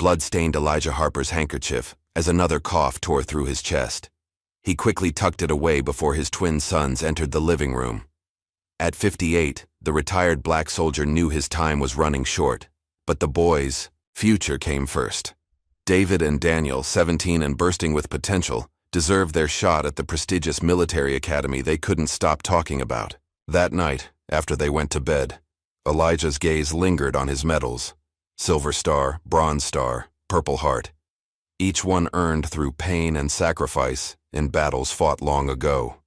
Blood stained Elijah Harper's handkerchief as another cough tore through his chest. He quickly tucked it away before his twin sons entered the living room. At 58, the retired black soldier knew his time was running short, but the boys' future came first. David and Daniel, 17 and bursting with potential, deserved their shot at the prestigious military academy they couldn't stop talking about. That night, after they went to bed, Elijah's gaze lingered on his medals: Silver Star, Bronze Star, Purple Heart. Each one earned through pain and sacrifice in battles fought long ago.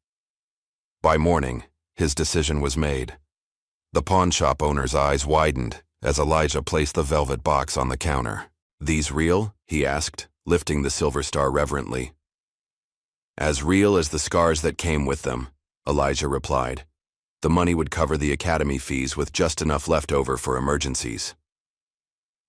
By morning, his decision was made. The pawn shop owner's eyes widened as Elijah placed the velvet box on the counter. "These real?" he asked, lifting the Silver Star reverently. "As real as the scars that came with them," Elijah replied. The money would cover the academy fees with just enough left over for emergencies.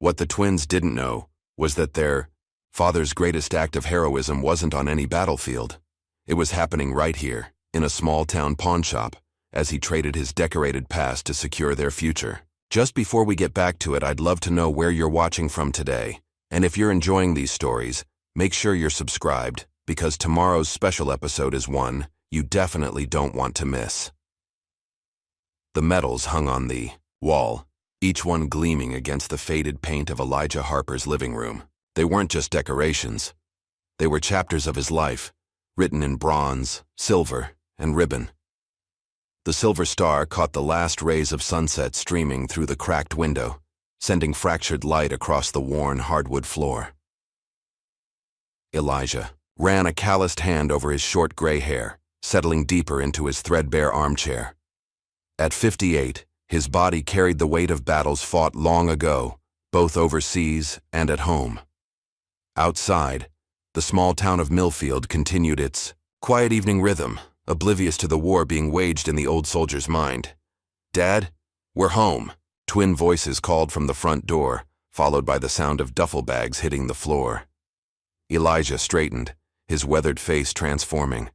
What the twins didn't know was that their father's greatest act of heroism wasn't on any battlefield. It was happening right here, in a small-town pawn shop, as he traded his decorated past to secure their future. Just before we get back to it, I'd love to know where you're watching from today. And if you're enjoying these stories, make sure you're subscribed, because tomorrow's special episode is one you definitely don't want to miss. The medals hung on the wall, each one gleaming against the faded paint of Elijah Harper's living room. They weren't just decorations. They were chapters of his life, written in bronze, silver, and ribbon. The Silver Star caught the last rays of sunset streaming through the cracked window, sending fractured light across the worn hardwood floor. Elijah ran a calloused hand over his short gray hair, settling deeper into his threadbare armchair. At 58, his body carried the weight of battles fought long ago, both overseas and at home. Outside, the small town of Millfield continued its quiet evening rhythm, oblivious to the war being waged in the old soldier's mind. "Dad, we're home," twin voices called from the front door, followed by the sound of duffel bags hitting the floor. Elijah straightened, his weathered face transforming.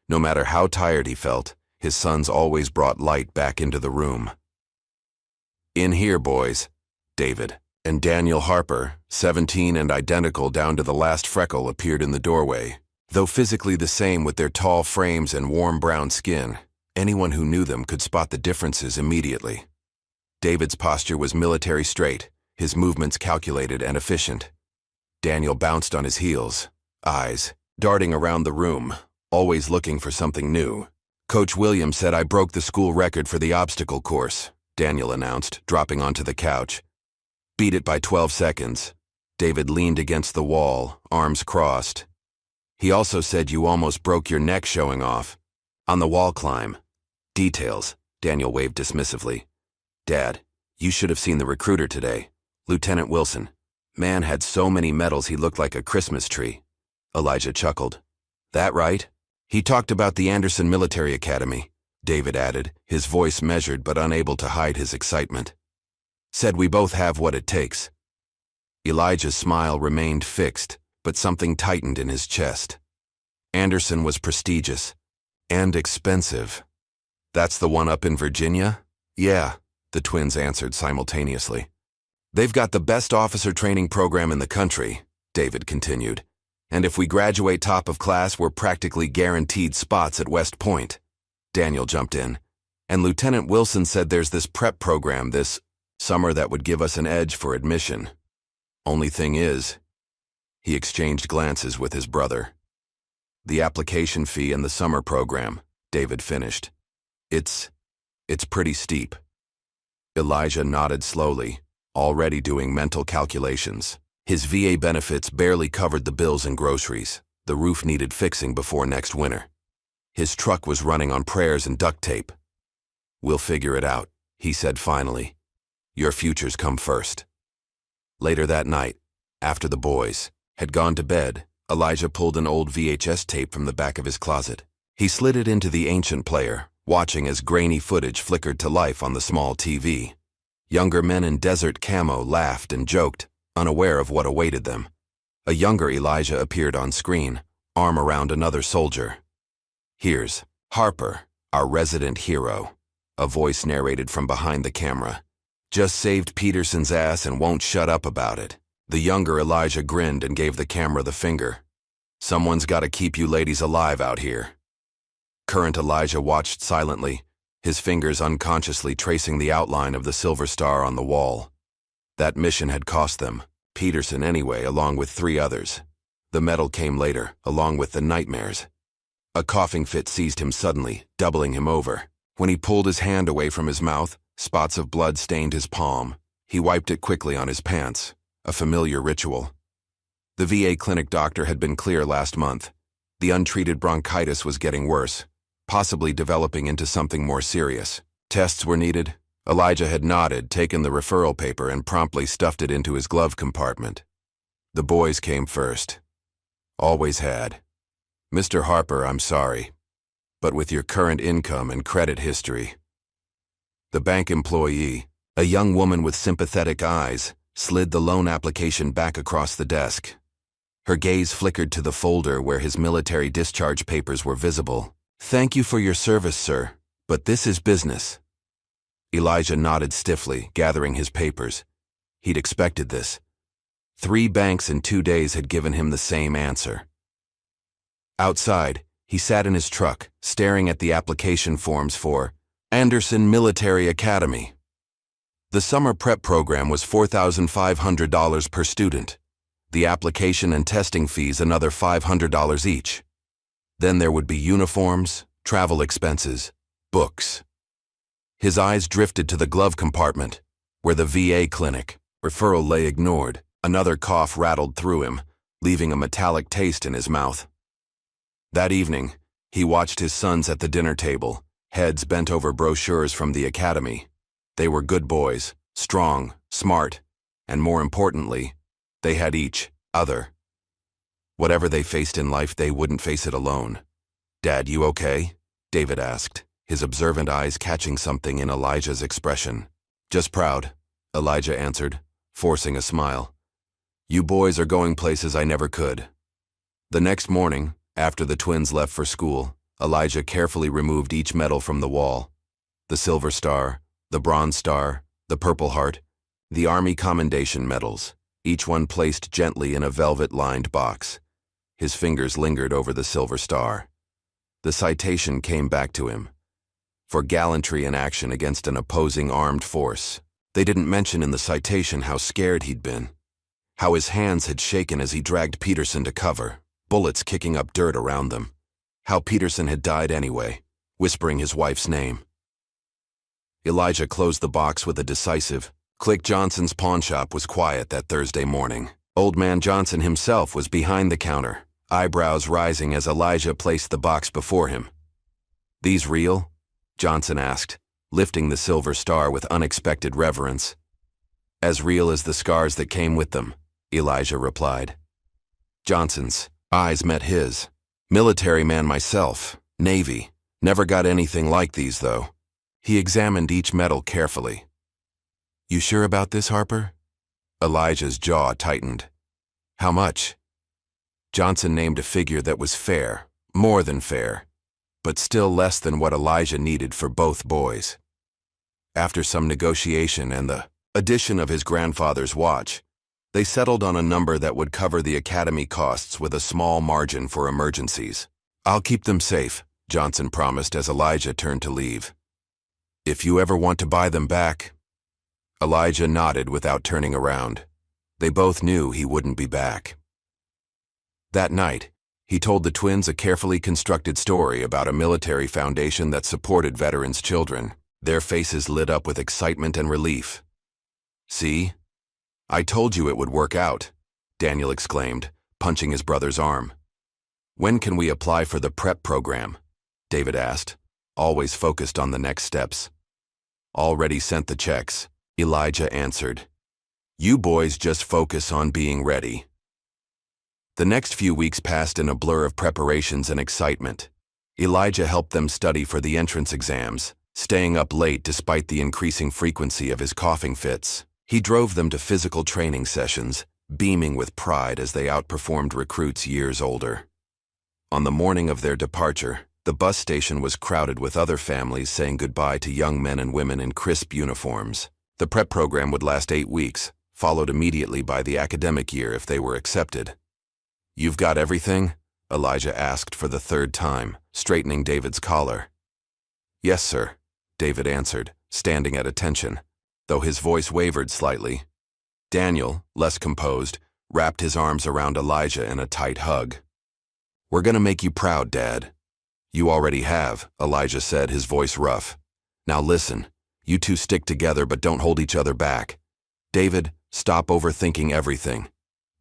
No matter how tired he felt, his sons always brought light back into the room. "In here, boys." David and Daniel Harper, 17 and identical down to the last freckle, appeared in the doorway. Though physically the same with their tall frames and warm brown skin, anyone who knew them could spot the differences immediately. David's posture was military straight, his movements calculated and efficient. Daniel bounced on his heels, eyes darting around the room, always looking for something new. "Coach Williams said I broke the school record for the obstacle course," Daniel announced, dropping onto the couch. "Beat it by 12 seconds. David leaned against the wall, arms crossed. "He also said you almost broke your neck showing off on the wall climb." "Details," Daniel waved dismissively. "Dad, you should have seen the recruiter today. Lieutenant Wilson. Man had so many medals he looked like a Christmas tree." Elijah chuckled. "That right? He talked about the Anderson Military Academy," David added, his voice measured but unable to hide his excitement. "Said we both have what it takes." Elijah's smile remained fixed, but something tightened in his chest. Anderson was prestigious and expensive. "That's the one up in Virginia?" "Yeah," the twins answered simultaneously. "They've got the best officer training program in the country," David continued. "And if we graduate top of class, we're practically guaranteed spots at West Point." Daniel jumped in. "And Lieutenant Wilson said there's this prep program this summer that would give us an edge for admission. Only thing is," he exchanged glances with his brother. "The application fee and the summer program," David finished. It's pretty steep." Elijah nodded slowly, already doing mental calculations. His VA benefits barely covered the bills and groceries. The roof needed fixing before next winter. His truck was running on prayers and duct tape. "We'll figure it out," he said finally. "Your futures come first." Later that night, after the boys had gone to bed, Elijah pulled an old VHS tape from the back of his closet. He slid it into the ancient player, watching as grainy footage flickered to life on the small TV. Younger men in desert camo laughed and joked, unaware of what awaited them. A younger Elijah appeared on screen, arm around another soldier. "Here's Harper, our resident hero," a voice narrated from behind the camera. "Just saved Peterson's ass and won't shut up about it." The younger Elijah grinned and gave the camera the finger. "Someone's got to keep you ladies alive out here." Current Elijah watched silently, his fingers unconsciously tracing the outline of the silver star on the wall. That mission had cost them, Peterson anyway, along with 3 others. The medal came later, along with the nightmares. A coughing fit seized him suddenly, doubling him over. When he pulled his hand away from his mouth, spots of blood stained his palm. He wiped it quickly on his pants, a familiar ritual. The VA clinic doctor had been clear last month. The untreated bronchitis was getting worse, possibly developing into something more serious. Tests were needed. Elijah had nodded, taken the referral paper, and promptly stuffed it into his glove compartment. The boys came first. Always had. "Mr. Harper, I'm sorry, but with your current income and credit history." The bank employee, a young woman with sympathetic eyes, slid the loan application back across the desk. Her gaze flickered to the folder where his military discharge papers were visible. "Thank you for your service, sir, but this is business." Elijah nodded stiffly, gathering his papers. He'd expected this. 3 banks in 2 days had given him the same answer. Outside, he sat in his truck, staring at the application forms for Anderson Military Academy. The summer prep program was $4,500 per student. The application and testing fees another $500 each. Then there would be uniforms, travel expenses, books. His eyes drifted to the glove compartment, where the VA clinic referral lay ignored. Another cough rattled through him, leaving a metallic taste in his mouth. That evening, he watched his sons at the dinner table, heads bent over brochures from the academy. They were good boys, strong, smart, and more importantly, they had each other. Whatever they faced in life, they wouldn't face it alone. "Dad, you okay?" David asked, his observant eyes catching something in Elijah's expression. "Just proud," Elijah answered, forcing a smile. "You boys are going places I never could." The next morning, after the twins left for school, Elijah carefully removed each medal from the wall. The Silver Star, the Bronze Star, the Purple Heart, the Army Commendation medals, each one placed gently in a velvet-lined box. His fingers lingered over the Silver Star. The citation came back to him. For gallantry in action against an opposing armed force. They didn't mention in the citation how scared he'd been, how his hands had shaken as he dragged Peterson to cover, bullets kicking up dirt around them, how Peterson had died anyway, whispering his wife's name. Elijah closed the box with a decisive click. Johnson's pawn shop was quiet that Thursday morning. Old man Johnson himself was behind the counter, eyebrows rising as Elijah placed the box before him. "These real?" Johnson asked, lifting the Silver Star with unexpected reverence. "As real as the scars that came with them," Elijah replied. Johnson's eyes met his. "Military man myself, Navy. Never got anything like these, though." He examined each medal carefully. "You sure about this, Harper?" Elijah's jaw tightened. "How much?" Johnson named a figure that was fair, more than fair, but still less than what Elijah needed for both boys. After some negotiation and the addition of his grandfather's watch, they settled on a number that would cover the academy costs with a small margin for emergencies. "I'll keep them safe," Johnson promised as Elijah turned to leave. "If you ever want to buy them back." Elijah nodded without turning around. They both knew he wouldn't be back. That night, he told the twins a carefully constructed story about a military foundation that supported veterans' children. Their faces lit up with excitement and relief. "See? I told you it would work out," Daniel exclaimed, punching his brother's arm. "When can we apply for the prep program?" David asked, always focused on the next steps. "Already sent the checks," Elijah answered. "You boys just focus on being ready." The next few weeks passed in a blur of preparations and excitement. Elijah helped them study for the entrance exams, staying up late despite the increasing frequency of his coughing fits. He drove them to physical training sessions, beaming with pride as they outperformed recruits years older. On the morning of their departure, the bus station was crowded with other families saying goodbye to young men and women in crisp uniforms. The prep program would last 8 weeks, followed immediately by the academic year if they were accepted. "You've got everything?" Elijah asked for the third time, straightening David's collar. "Yes, sir," David answered, standing at attention, though his voice wavered slightly. Daniel, less composed, wrapped his arms around Elijah in a tight hug. "We're gonna make you proud, Dad." "You already have," Elijah said, his voice rough. "Now listen, you two stick together but don't hold each other back. David, stop overthinking everything.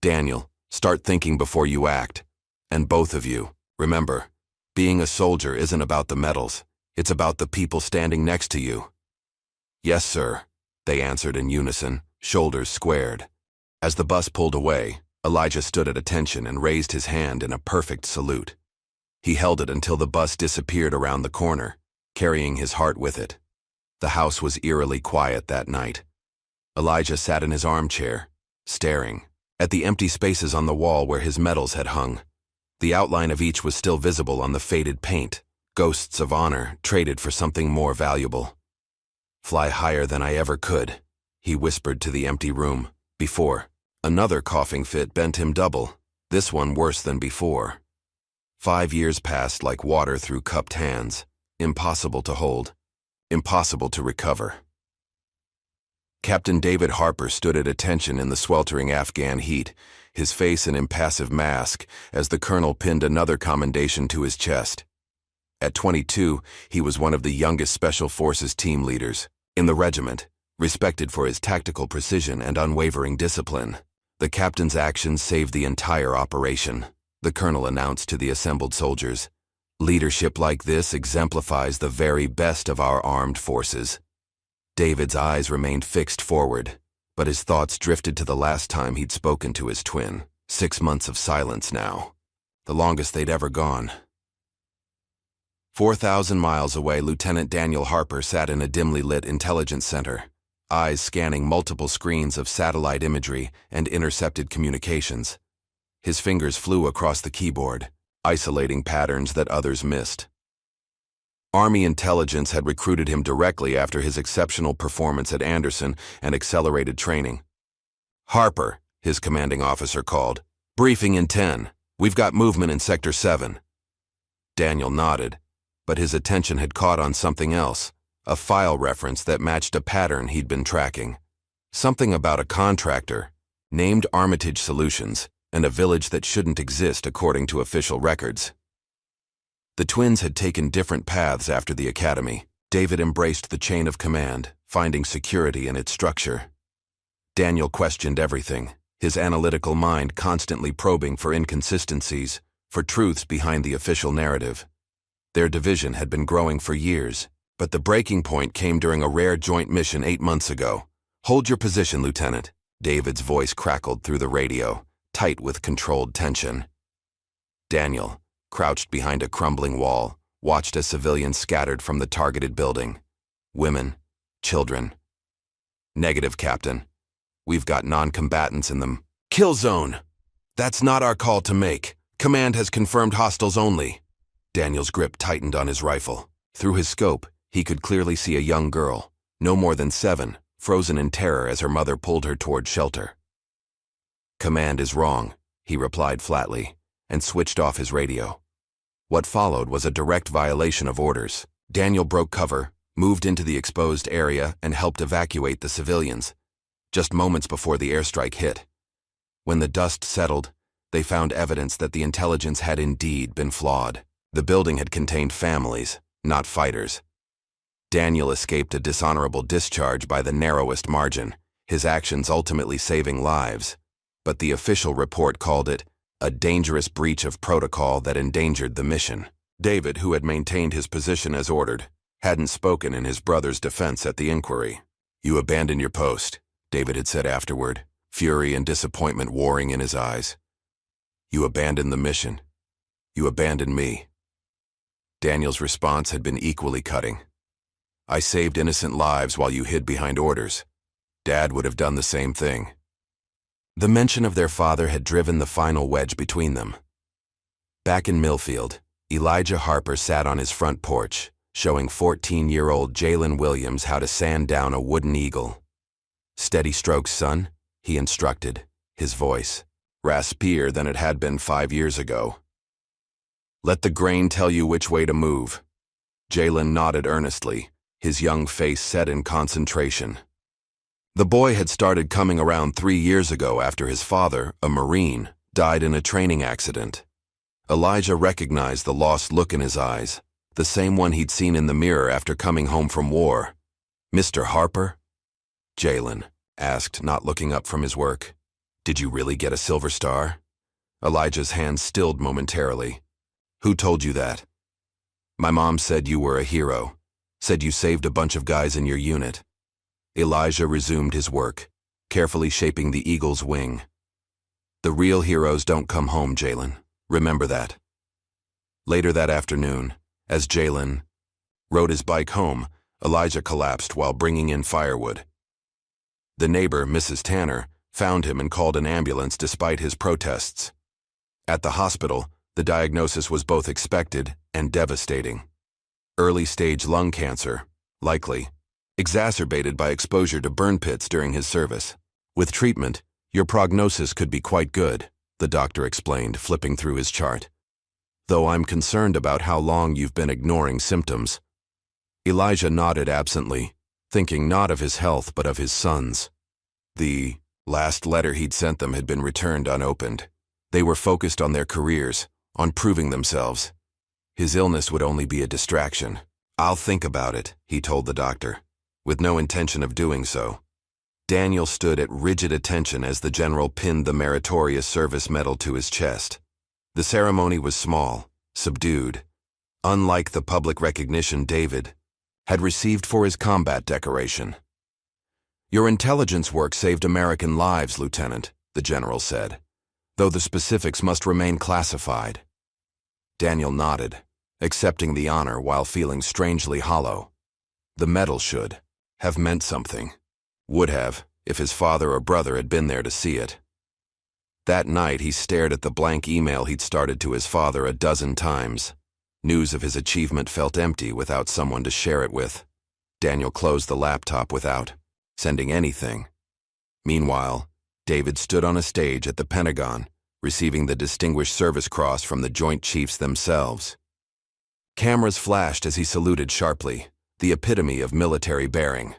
Daniel, start thinking before you act. And both of you, remember, being a soldier isn't about the medals, it's about the people standing next to you." "Yes, sir," they answered in unison, shoulders squared. As the bus pulled away, Elijah stood at attention and raised his hand in a perfect salute. He held it until the bus disappeared around the corner, carrying his heart with it. The house was eerily quiet that night. Elijah sat in his armchair, staring at the empty spaces on the wall where his medals had hung. The outline of each was still visible on the faded paint, ghosts of honor traded for something more valuable. "Fly higher than I ever could," he whispered to the empty room, before another coughing fit bent him double, this one worse than before. 5 years passed like water through cupped hands, impossible to hold, impossible to recover. Captain David Harper stood at attention in the sweltering Afghan heat, his face an impassive mask, as the colonel pinned another commendation to his chest. At 22, he was one of the youngest Special Forces team leaders in the regiment, respected for his tactical precision and unwavering discipline. The captain's actions saved the entire operation, the colonel announced to the assembled soldiers. "Leadership like this exemplifies the very best of our armed forces." David's eyes remained fixed forward, but his thoughts drifted to the last time he'd spoken to his twin. 6 months of silence now, the longest they'd ever gone. 4,000 miles away, Lieutenant Daniel Harper sat in a dimly lit intelligence center, eyes scanning multiple screens of satellite imagery and intercepted communications. His fingers flew across the keyboard, isolating patterns that others missed. Army intelligence had recruited him directly after his exceptional performance at Anderson and accelerated training. "Harper," his commanding officer called. "Briefing in 10. We've got movement in Sector 7. Daniel nodded, but his attention had caught on something else, a file reference that matched a pattern he'd been tracking. Something about a contractor, named Armitage Solutions, and a village that shouldn't exist according to official records. The twins had taken different paths after the academy. David embraced the chain of command, finding security in its structure. Daniel questioned everything, his analytical mind constantly probing for inconsistencies, for truths behind the official narrative. Their division had been growing for years, but the breaking point came during a rare joint mission 8 months ago. "Hold your position, Lieutenant," David's voice crackled through the radio, tight with controlled tension. Daniel, crouched behind a crumbling wall, watched as civilians scattered from the targeted building. Women, children. "Negative, Captain. We've got non-combatants in them." "Kill zone! That's not our call to make. Command has confirmed hostiles only." Daniel's grip tightened on his rifle. Through his scope, he could clearly see a young girl, no more than 7, frozen in terror as her mother pulled her toward shelter. "Command is wrong," he replied flatly, and switched off his radio. What followed was a direct violation of orders. Daniel broke cover, moved into the exposed area, and helped evacuate the civilians, just moments before the airstrike hit. When the dust settled, they found evidence that the intelligence had indeed been flawed. The building had contained families, not fighters. Daniel escaped a dishonorable discharge by the narrowest margin, his actions ultimately saving lives, but the official report called it a dangerous breach of protocol that endangered the mission. David, who had maintained his position as ordered, hadn't spoken in his brother's defense at the inquiry. "You abandoned your post," David had said afterward, fury and disappointment warring in his eyes. "You abandoned the mission. You abandoned me." Daniel's response had been equally cutting. "I saved innocent lives while you hid behind orders. Dad would have done the same thing." The mention of their father had driven the final wedge between them. Back in Millfield, Elijah Harper sat on his front porch, showing 14-year-old Jalen Williams how to sand down a wooden eagle. "Steady strokes, son," he instructed, his voice raspier than it had been 5 years ago. Let the grain tell you which way to move. Jalen nodded earnestly, his young face set in concentration. The boy had started coming around 3 years ago after his father, a Marine, died in a training accident. Elijah recognized the lost look in his eyes, the same one he'd seen in the mirror after coming home from war. Mr. Harper? Jalen asked, not looking up from his work. Did you really get a silver star? Elijah's hand stilled momentarily. Who told you that? My mom said you were a hero, said you saved a bunch of guys in your unit. Elijah resumed his work, carefully shaping the eagle's wing. The real heroes don't come home, Jalen. Remember that. Later that afternoon, as Jalen rode his bike home, Elijah collapsed while bringing in firewood. The neighbor, Mrs. Tanner, found him and called an ambulance despite his protests. At the hospital, the diagnosis was both expected and devastating. Early-stage lung cancer, likely, exacerbated by exposure to burn pits during his service. With treatment, your prognosis could be quite good, the doctor explained, flipping through his chart. Though I'm concerned about how long you've been ignoring symptoms. Elijah nodded absently, thinking not of his health but of his son's. The last letter he'd sent them had been returned unopened. They were focused on their careers, on proving themselves. His illness would only be a distraction. I'll think about it, he told the doctor, with no intention of doing so. Daniel stood at rigid attention as the general pinned the Meritorious Service Medal to his chest. The ceremony was small, subdued, unlike the public recognition David had received for his combat decoration. Your intelligence work saved American lives, Lieutenant, the general said, though the specifics must remain classified. Daniel nodded, accepting the honor while feeling strangely hollow. The medal should have meant something. Would have, if his father or brother had been there to see it. That night he stared at the blank email he'd started to his father a dozen times. News of his achievement felt empty without someone to share it with. Daniel closed the laptop without sending anything. Meanwhile, David stood on a stage at the Pentagon, receiving the Distinguished Service Cross from the Joint Chiefs themselves. Cameras flashed as he saluted sharply, the epitome of military bearing.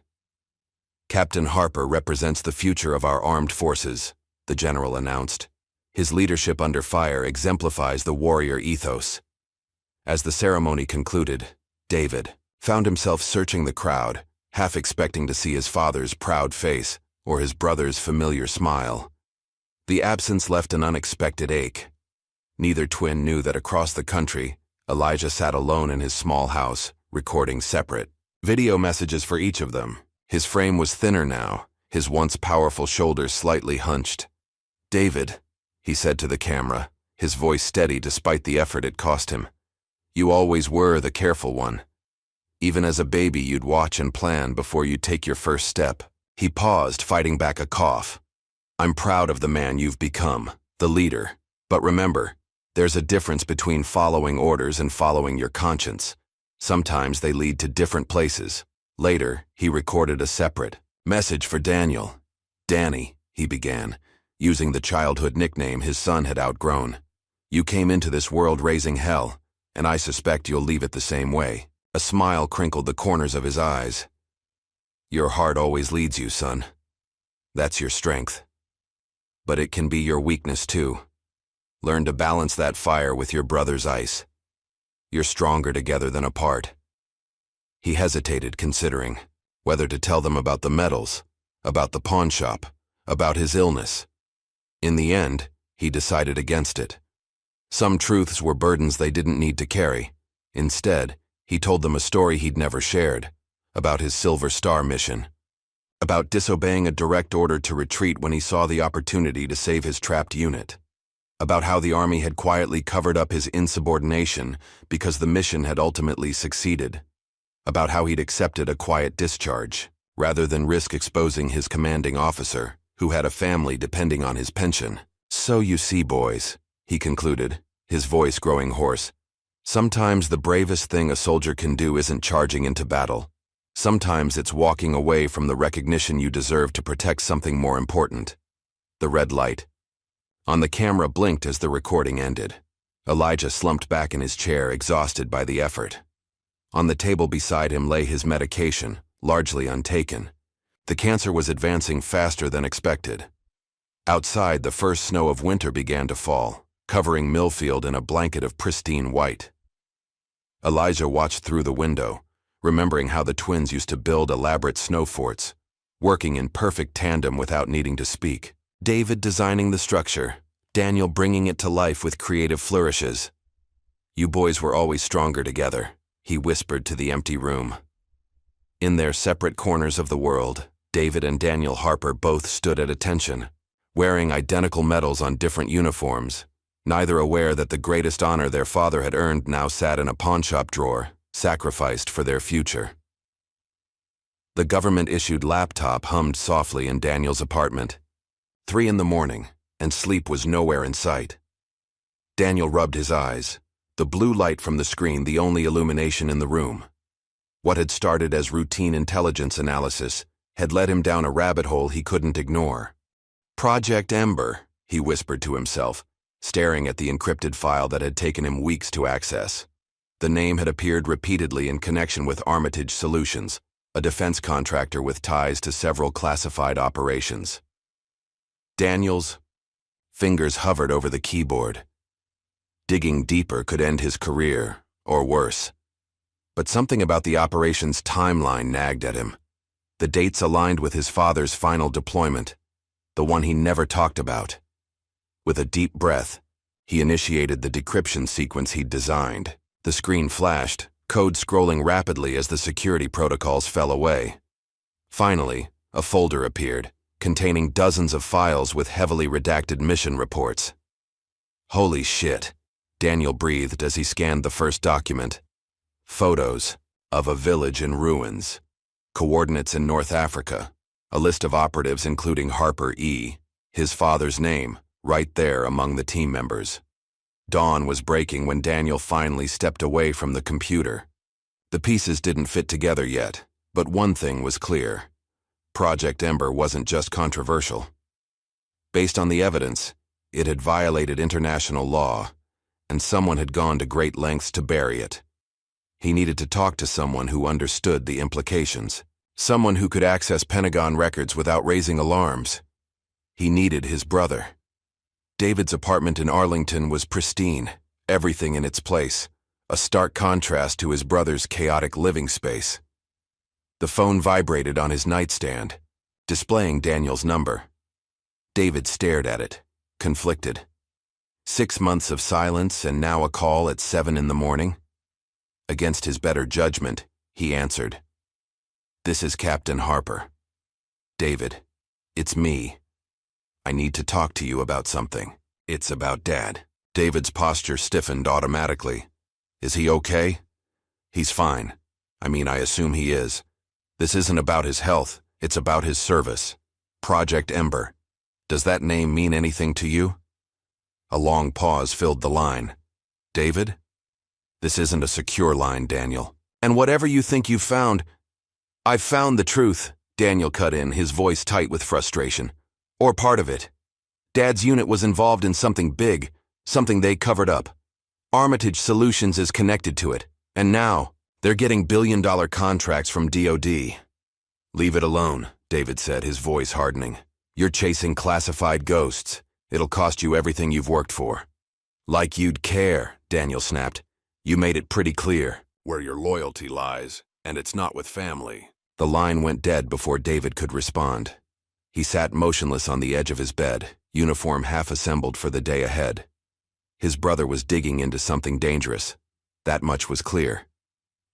Captain Harper represents the future of our armed forces, the general announced. His leadership under fire exemplifies the warrior ethos. As the ceremony concluded, David found himself searching the crowd, half expecting to see his father's proud face or his brother's familiar smile. The absence left an unexpected ache. Neither twin knew that across the country, Elijah sat alone in his small house, recording separate video messages for each of them. His frame was thinner now, his once powerful shoulders slightly hunched. David, he said to the camera, his voice steady despite the effort it cost him. You always were the careful one. Even as a baby, you'd watch and plan before you'd take your first step. He paused, fighting back a cough. I'm proud of the man you've become, the leader. But remember, there's a difference between following orders and following your conscience. Sometimes they lead to different places. Later, he recorded a separate message for Daniel. Danny, he began, using the childhood nickname his son had outgrown. You came into this world raising hell, and I suspect you'll leave it the same way. A smile crinkled the corners of his eyes. Your heart always leads you, son. That's your strength. But it can be your weakness too. Learn to balance that fire with your brother's ice. You're stronger together than apart. He hesitated, considering whether to tell them about the medals, about the pawn shop, about his illness. In the end, he decided against it. Some truths were burdens they didn't need to carry. Instead, he told them a story he'd never shared, about his Silver Star mission, about disobeying a direct order to retreat when he saw the opportunity to save his trapped unit, about how the Army had quietly covered up his insubordination because the mission had ultimately succeeded, about how he'd accepted a quiet discharge rather than risk exposing his commanding officer, who had a family depending on his pension. So you see, boys, he concluded, his voice growing hoarse, sometimes the bravest thing a soldier can do isn't charging into battle. Sometimes it's walking away from the recognition you deserve to protect something more important. The red light on the camera blinked as the recording ended. Elijah slumped back in his chair, exhausted by the effort. On the table beside him lay his medication, largely untaken. The cancer was advancing faster than expected. Outside, the first snow of winter began to fall, covering Millfield in a blanket of pristine white. Elijah watched through the window, remembering how the twins used to build elaborate snow forts, working in perfect tandem without needing to speak. David designing the structure, Daniel bringing it to life with creative flourishes. "You boys were always stronger together," he whispered to the empty room. In their separate corners of the world, David and Daniel Harper both stood at attention, wearing identical medals on different uniforms, neither aware that the greatest honor their father had earned now sat in a pawnshop drawer, sacrificed for their future. The government-issued laptop hummed softly in Daniel's apartment. 3 in the morning, and sleep was nowhere in sight. Daniel rubbed his eyes, the blue light from the screen the only illumination in the room. What had started as routine intelligence analysis had led him down a rabbit hole he couldn't ignore. Project Ember, he whispered to himself, staring at the encrypted file that had taken him weeks to access. The name had appeared repeatedly in connection with Armitage Solutions, a defense contractor with ties to several classified operations. Daniel's fingers hovered over the keyboard. Digging deeper could end his career, or worse. But something about the operation's timeline nagged at him. The dates aligned with his father's final deployment, the one he never talked about. With a deep breath, he initiated the decryption sequence he'd designed. The screen flashed, code scrolling rapidly as the security protocols fell away. Finally, a folder appeared, containing dozens of files with heavily redacted mission reports. "Holy shit," Daniel breathed as he scanned the first document. Photos of a village in ruins. Coordinates in North Africa. A list of operatives including Harper E., his father's name, right there among the team members. Dawn was breaking when Daniel finally stepped away from the computer. The pieces didn't fit together yet, but one thing was clear. Project Ember wasn't just controversial. Based on the evidence, it had violated international law, and someone had gone to great lengths to bury it. He needed to talk to someone who understood the implications, someone who could access Pentagon records without raising alarms. He needed his brother. David's apartment in Arlington was pristine, everything in its place, a stark contrast to his brother's chaotic living space. The phone vibrated on his nightstand, displaying Daniel's number. David stared at it, conflicted. 6 months of silence and now a call at 7 in the morning? Against his better judgment, he answered. "This is Captain Harper." "David, it's me. I need to talk to you about something. It's about Dad." David's posture stiffened automatically. "Is he okay?" "He's fine. I assume he is. This isn't about his health, it's about his service. Project Ember. Does that name mean anything to you?" A long pause filled the line. "David? This isn't a secure line, Daniel. And whatever you think you've found..." "I've found the truth," Daniel cut in, his voice tight with frustration. "Or part of it. Dad's unit was involved in something big, something they covered up. Armitage Solutions is connected to it, and now they're getting billion-dollar contracts from DoD. "Leave it alone," David said, his voice hardening. "You're chasing classified ghosts. It'll cost you everything you've worked for." "Like you'd care," Daniel snapped. "You made it pretty clear where your loyalty lies, and it's not with family." The line went dead before David could respond. He sat motionless on the edge of his bed, uniform half assembled for the day ahead. His brother was digging into something dangerous. That much was clear.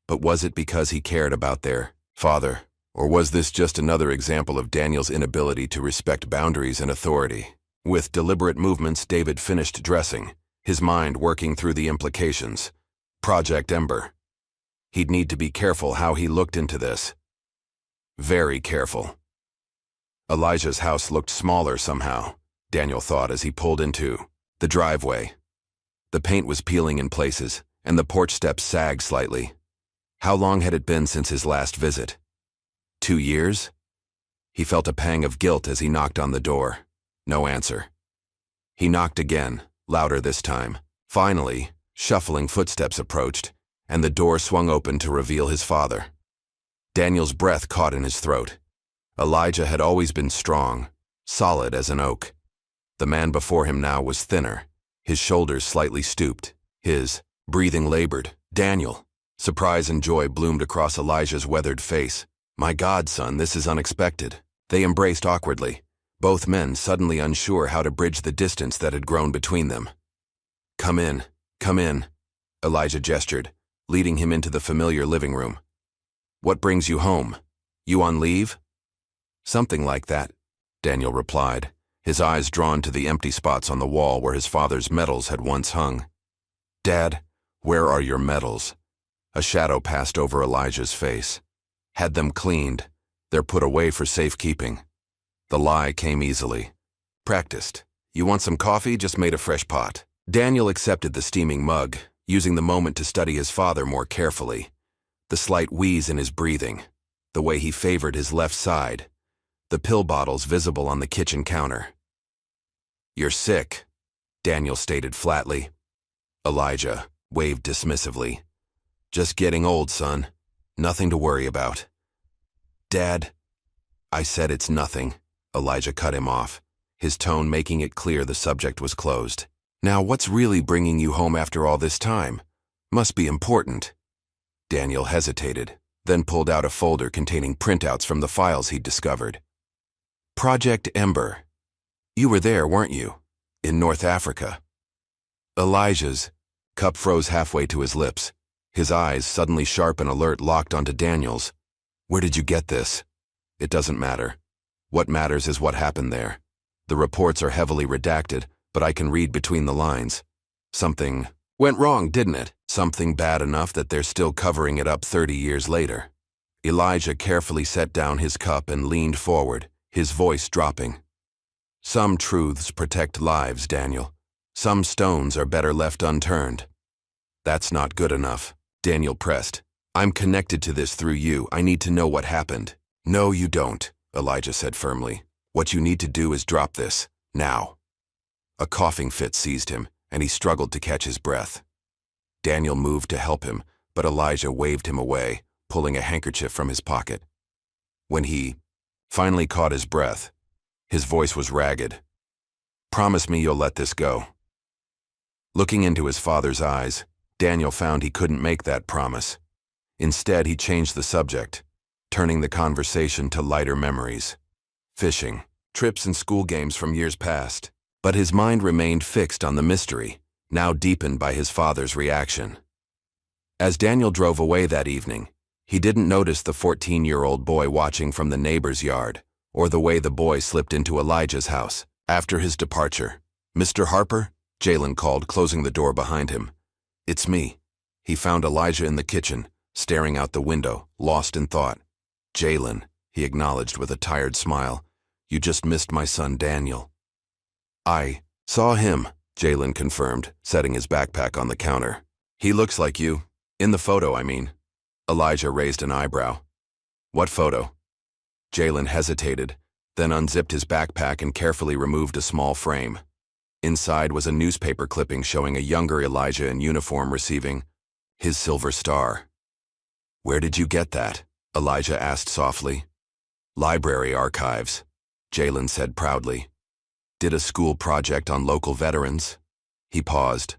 But was it because he cared about their father, or was this just another example of Daniel's inability to respect boundaries and authority? With deliberate movements, David finished dressing, his mind working through the implications. Project Ember. He'd need to be careful how he looked into this. Very careful. Elijah's house looked smaller somehow, Daniel thought as he pulled into the driveway. The paint was peeling in places, and the porch steps sagged slightly. How long had it been since his last visit? 2 years? He felt a pang of guilt as he knocked on the door. No answer. He knocked again, louder this time. Finally, shuffling footsteps approached, and the door swung open to reveal his father. Daniel's breath caught in his throat. Elijah had always been strong, solid as an oak. The man before him now was thinner, his shoulders slightly stooped, his breathing labored. Daniel. Surprise and joy bloomed across Elijah's weathered face. My God, son, this is unexpected. They embraced awkwardly, both men suddenly unsure how to bridge the distance that had grown between them. Come in, Elijah gestured, leading him into the familiar living room. What brings you home? You on leave? Something like that, Daniel replied, his eyes drawn to the empty spots on the wall where his father's medals had once hung. Dad, where are your medals? A shadow passed over Elijah's face. Had them cleaned. They're put away for safekeeping. The lie came easily. Practiced. You want some coffee? Just made a fresh pot. Daniel accepted the steaming mug, using the moment to study his father more carefully. The slight wheeze in his breathing, the way he favored his left side, the pill bottles visible on the kitchen counter. You're sick, Daniel stated flatly. Elijah waved dismissively. Just getting old, son. Nothing to worry about. Dad, I said it's nothing. Elijah cut him off, his tone making it clear the subject was closed. Now what's really bringing you home after all this time? Must be important. Daniel hesitated, then pulled out a folder containing printouts from the files he'd discovered. Project Ember. You were there, weren't you? In North Africa. Elijah's cup froze halfway to his lips. His eyes, suddenly sharp and alert, locked onto Daniel's. Where did you get this? It doesn't matter. What matters is what happened there. The reports are heavily redacted, but I can read between the lines. Something went wrong, didn't it? Something bad enough that they're still covering it up 30 years later. Elijah carefully set down his cup and leaned forward, his voice dropping. Some truths protect lives, Daniel. Some stones are better left unturned. That's not good enough, Daniel pressed. I'm connected to this through you. I need to know what happened. No, you don't, Elijah said firmly. What you need to do is drop this, now. A coughing fit seized him, and he struggled to catch his breath. Daniel moved to help him, but Elijah waved him away, pulling a handkerchief from his pocket. When he finally caught his breath, his voice was ragged. Promise me you'll let this go. Looking into his father's eyes, Daniel found he couldn't make that promise. Instead, he changed the subject, turning the conversation to lighter memories. Fishing, trips and school games from years past. But his mind remained fixed on the mystery, now deepened by his father's reaction. As Daniel drove away that evening, he didn't notice the 14-year-old boy watching from the neighbor's yard, or the way the boy slipped into Elijah's house. After his departure, Mr. Harper? Jalen called, closing the door behind him. It's me. He found Elijah in the kitchen, staring out the window, lost in thought. Jalen, he acknowledged with a tired smile. You just missed my son Daniel. I saw him, Jalen confirmed, setting his backpack on the counter. He looks like you. In the photo, I mean. Elijah raised an eyebrow. What photo? Jalen hesitated, then unzipped his backpack and carefully removed a small frame. Inside was a newspaper clipping showing a younger Elijah in uniform receiving his silver star. Where did you get that? Elijah asked softly. Library archives, Jalen said proudly. Did a school project on local veterans. He paused.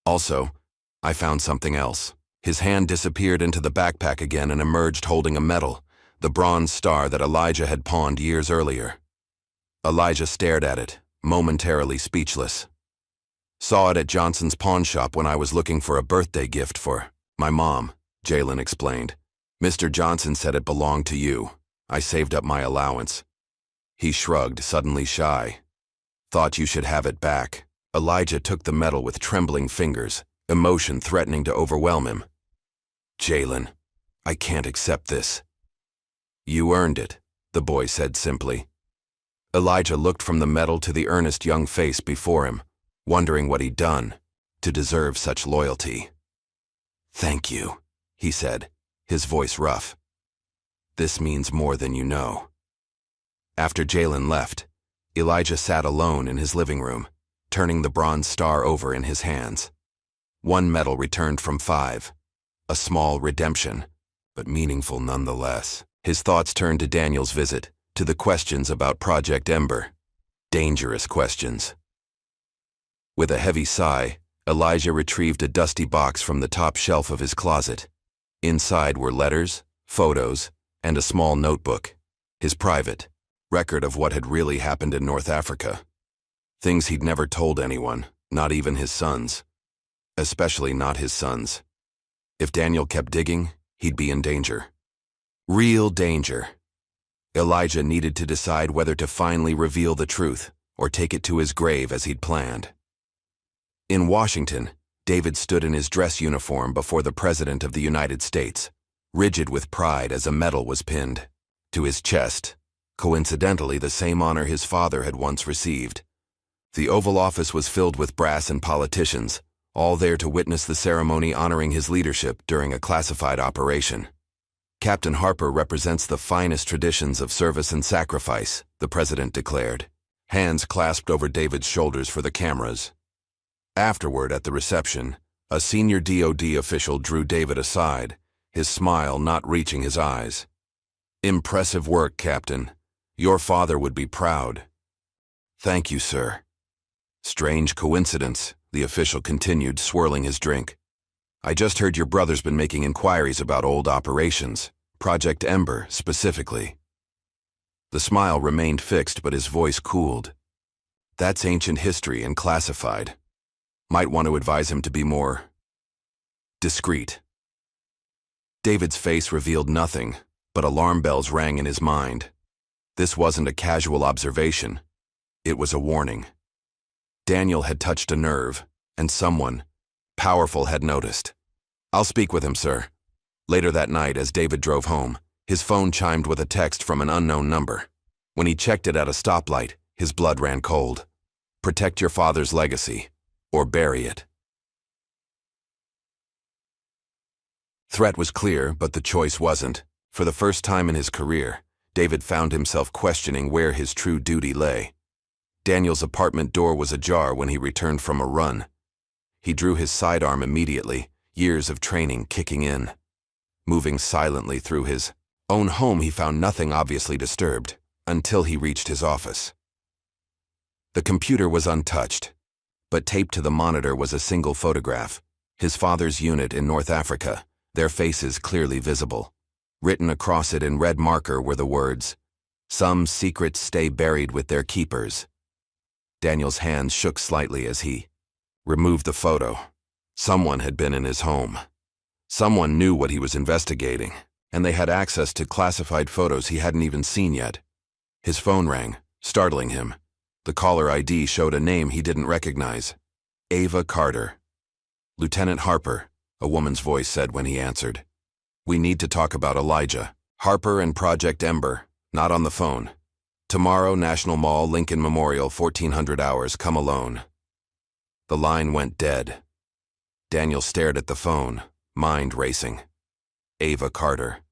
Also, I found something else. His hand disappeared into the backpack again and emerged holding a medal, the bronze star that Elijah had pawned years earlier. Elijah stared at it, momentarily speechless. Saw it at Johnson's pawn shop when I was looking for a birthday gift for my mom, Jalen explained. Mr. Johnson said it belonged to you. I saved up my allowance. He shrugged, suddenly shy. Thought you should have it back. Elijah took the medal with trembling fingers, emotion threatening to overwhelm him. Jalen, I can't accept this. You earned it, the boy said simply. Elijah looked from the medal to the earnest young face before him, wondering what he'd done to deserve such loyalty. Thank you, he said, his voice rough. This means more than you know. After Jalen left, Elijah sat alone in his living room, turning the bronze star over in his hands. One medal returned from 5. A small redemption, but meaningful nonetheless. His thoughts turned to Daniel's visit, to the questions about Project Ember. Dangerous questions. With a heavy sigh, Elijah retrieved a dusty box from the top shelf of his closet. Inside were letters, photos, and a small notebook. His private record of what had really happened in North Africa. Things he'd never told anyone, not even his sons. Especially not his sons. If Daniel kept digging, he'd be in danger. Real danger. Elijah needed to decide whether to finally reveal the truth or take it to his grave as he'd planned. In Washington, David stood in his dress uniform before the President of the United States, rigid with pride as a medal was pinned to his chest, coincidentally the same honor his father had once received. The Oval Office was filled with brass and politicians, all there to witness the ceremony honoring his leadership during a classified operation. Captain Harper represents the finest traditions of service and sacrifice, the President declared, hands clasped over David's shoulders for the cameras. Afterward, at the reception, a senior DoD official drew David aside, his smile not reaching his eyes. "Impressive work, Captain. Your father would be proud." "Thank you, sir." "Strange coincidence," the official continued, swirling his drink. "I just heard your brother's been making inquiries about old operations, Project Ember specifically." The smile remained fixed, but his voice cooled. "That's ancient history and classified. Might want to advise him to be more discreet." David's face revealed nothing, but alarm bells rang in his mind. This wasn't a casual observation. It was a warning. Daniel had touched a nerve, and someone powerful had noticed. "I'll speak with him, sir." Later that night, as David drove home, his phone chimed with a text from an unknown number. When he checked it at a stoplight, his blood ran cold. Protect your father's legacy, or bury it. Threat was clear, but the choice wasn't. For the first time in his career, David found himself questioning where his true duty lay. Daniel's apartment door was ajar when he returned from a run. He drew his sidearm immediately, years of training kicking in. Moving silently through his own home, he found nothing obviously disturbed, until he reached his office. The computer was untouched, but taped to the monitor was a single photograph. His father's unit in North Africa, their faces clearly visible. Written across it in red marker were the words, "Some secrets stay buried with their keepers." Daniel's hands shook slightly as he removed the photo. Someone had been in his home. Someone knew what he was investigating, and they had access to classified photos he hadn't even seen yet. His phone rang, startling him. The caller ID showed a name he didn't recognize. Ava Carter. "Lieutenant Harper," a woman's voice said when he answered. "We need to talk about Elijah. Harper and Project Ember, not on the phone. Tomorrow, National Mall, Lincoln Memorial, 1400 hours, come alone." The line went dead. Daniel stared at the phone, mind racing. Ava Carter.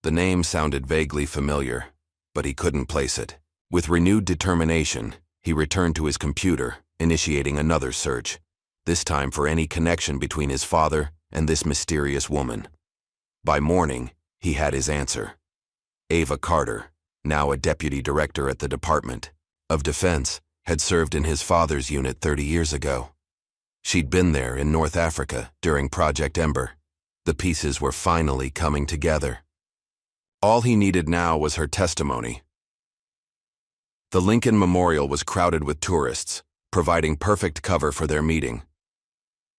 The name sounded vaguely familiar, but he couldn't place it. With renewed determination, he returned to his computer, initiating another search, this time for any connection between his father and this mysterious woman. By morning, he had his answer. Ava Carter, now a deputy director at the Department of Defense, had served in his father's unit 30 years ago. She'd been there in North Africa during Project Ember. The pieces were finally coming together. All he needed now was her testimony. The Lincoln Memorial was crowded with tourists, providing perfect cover for their meeting.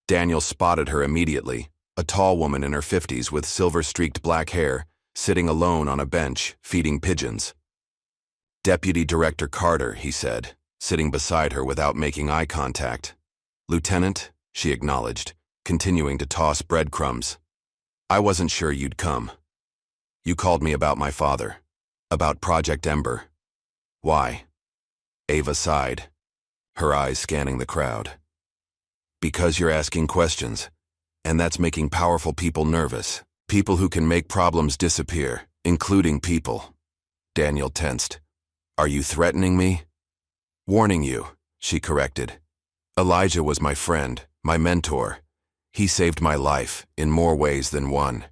Daniel spotted her immediately, a tall woman in her 50s with silver-streaked black hair, sitting alone on a bench, feeding pigeons. "Deputy Director Carter," he said, sitting beside her without making eye contact. "Lieutenant," she acknowledged, continuing to toss breadcrumbs. "I wasn't sure you'd come. You called me about my father, about Project Ember. Why?" Ava sighed, her eyes scanning the crowd. "Because you're asking questions, and that's making powerful people nervous. People who can make problems disappear, including people." Daniel tensed. "Are you threatening me?" Warning you, she corrected. Elijah was my friend, my mentor. He saved my life in more ways than one.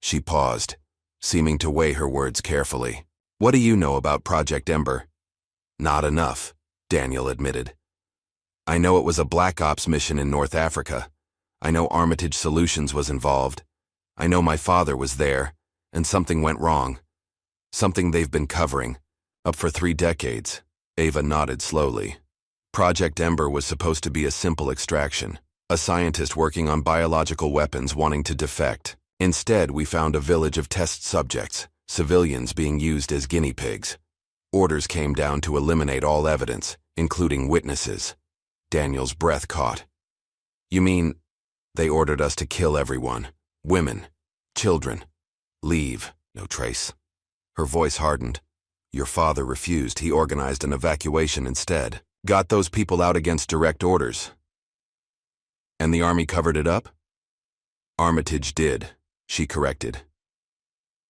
She paused, seeming to weigh her words carefully. What do you know about Project Ember? Not enough, Daniel admitted. I know it was a Black Ops mission in North Africa. I know Armitage Solutions was involved. I know my father was there, and something went wrong. Something they've been covering, up for 3 decades. Ava nodded slowly. Project Ember was supposed to be a simple extraction, a scientist working on biological weapons wanting to defect. Instead, we found a village of test subjects, civilians being used as guinea pigs. Orders came down to eliminate all evidence, including witnesses. Daniel's breath caught. You mean, they ordered us to kill everyone? Women, children. Leave, no trace. Her voice hardened. Your father refused. He organized an evacuation instead. Got those people out against direct orders. And the army covered it up? Armitage did, she corrected.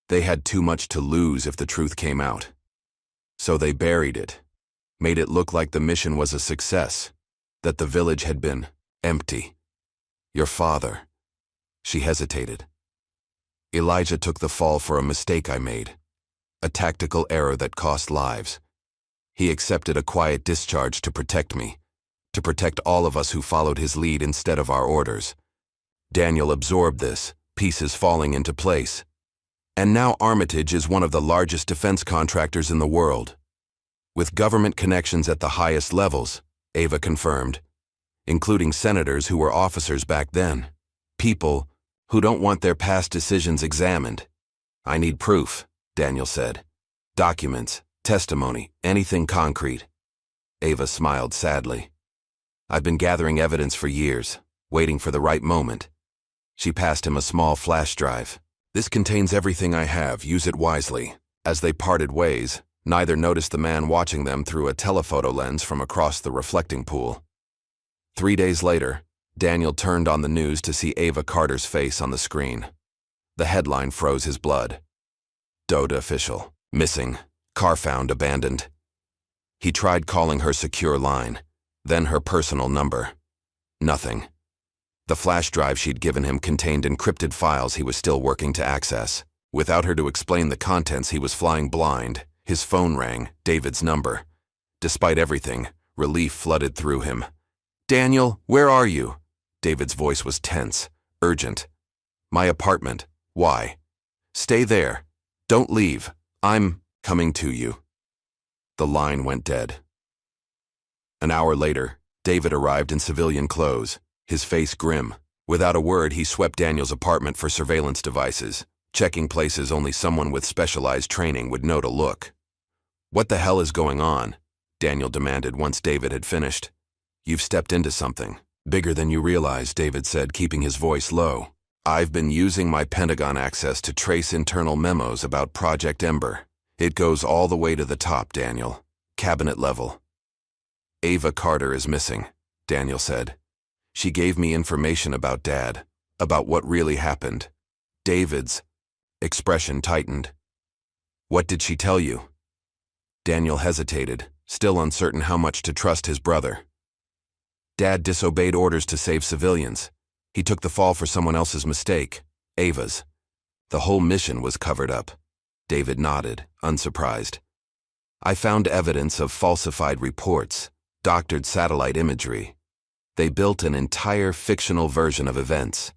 They had too much to lose if the truth came out. So they buried it, made it look like the mission was a success, that the village had been empty. Your father. She hesitated. Elijah took the fall for a mistake I made. A tactical error that cost lives. He accepted a quiet discharge to protect me, to protect all of us who followed his lead instead of our orders. Daniel absorbed this, pieces falling into place. And now Armitage is one of the largest defense contractors in the world. With government connections at the highest levels, Ava confirmed, including senators who were officers back then. People who don't want their past decisions examined. I need proof, Daniel said. Documents, testimony, anything concrete. Ava smiled sadly. I've been gathering evidence for years, waiting for the right moment. She passed him a small flash drive. This contains everything I have, use it wisely. As they parted ways, neither noticed the man watching them through a telephoto lens from across the reflecting pool. 3 days later, Daniel turned on the news to see Ava Carter's face on the screen. The headline froze his blood. Doda official, missing, car found abandoned. He tried calling her secure line, then her personal number. Nothing. The flash drive she'd given him contained encrypted files he was still working to access. Without her to explain the contents, he was flying blind. His phone rang, David's number. Despite everything, relief flooded through him. Daniel, where are you? David's voice was tense, urgent. My apartment. Why? Stay there. Don't leave. I'm coming to you. The line went dead. An hour later, David arrived in civilian clothes, his face grim. Without a word, he swept Daniel's apartment for surveillance devices, checking places only someone with specialized training would know to look. What the hell is going on? Daniel demanded once David had finished. You've stepped into something. Bigger than you realize, David said, keeping his voice low. I've been using my Pentagon access to trace internal memos about Project Ember. It goes all the way to the top, Daniel. Cabinet level. Ava Carter is missing, Daniel said. She gave me information about Dad, about what really happened. David's expression tightened. What did she tell you? Daniel hesitated, still uncertain how much to trust his brother. Dad disobeyed orders to save civilians. He took the fall for someone else's mistake, Ava's. The whole mission was covered up. David nodded, unsurprised. I found evidence of falsified reports, doctored satellite imagery. They built an entire fictional version of events.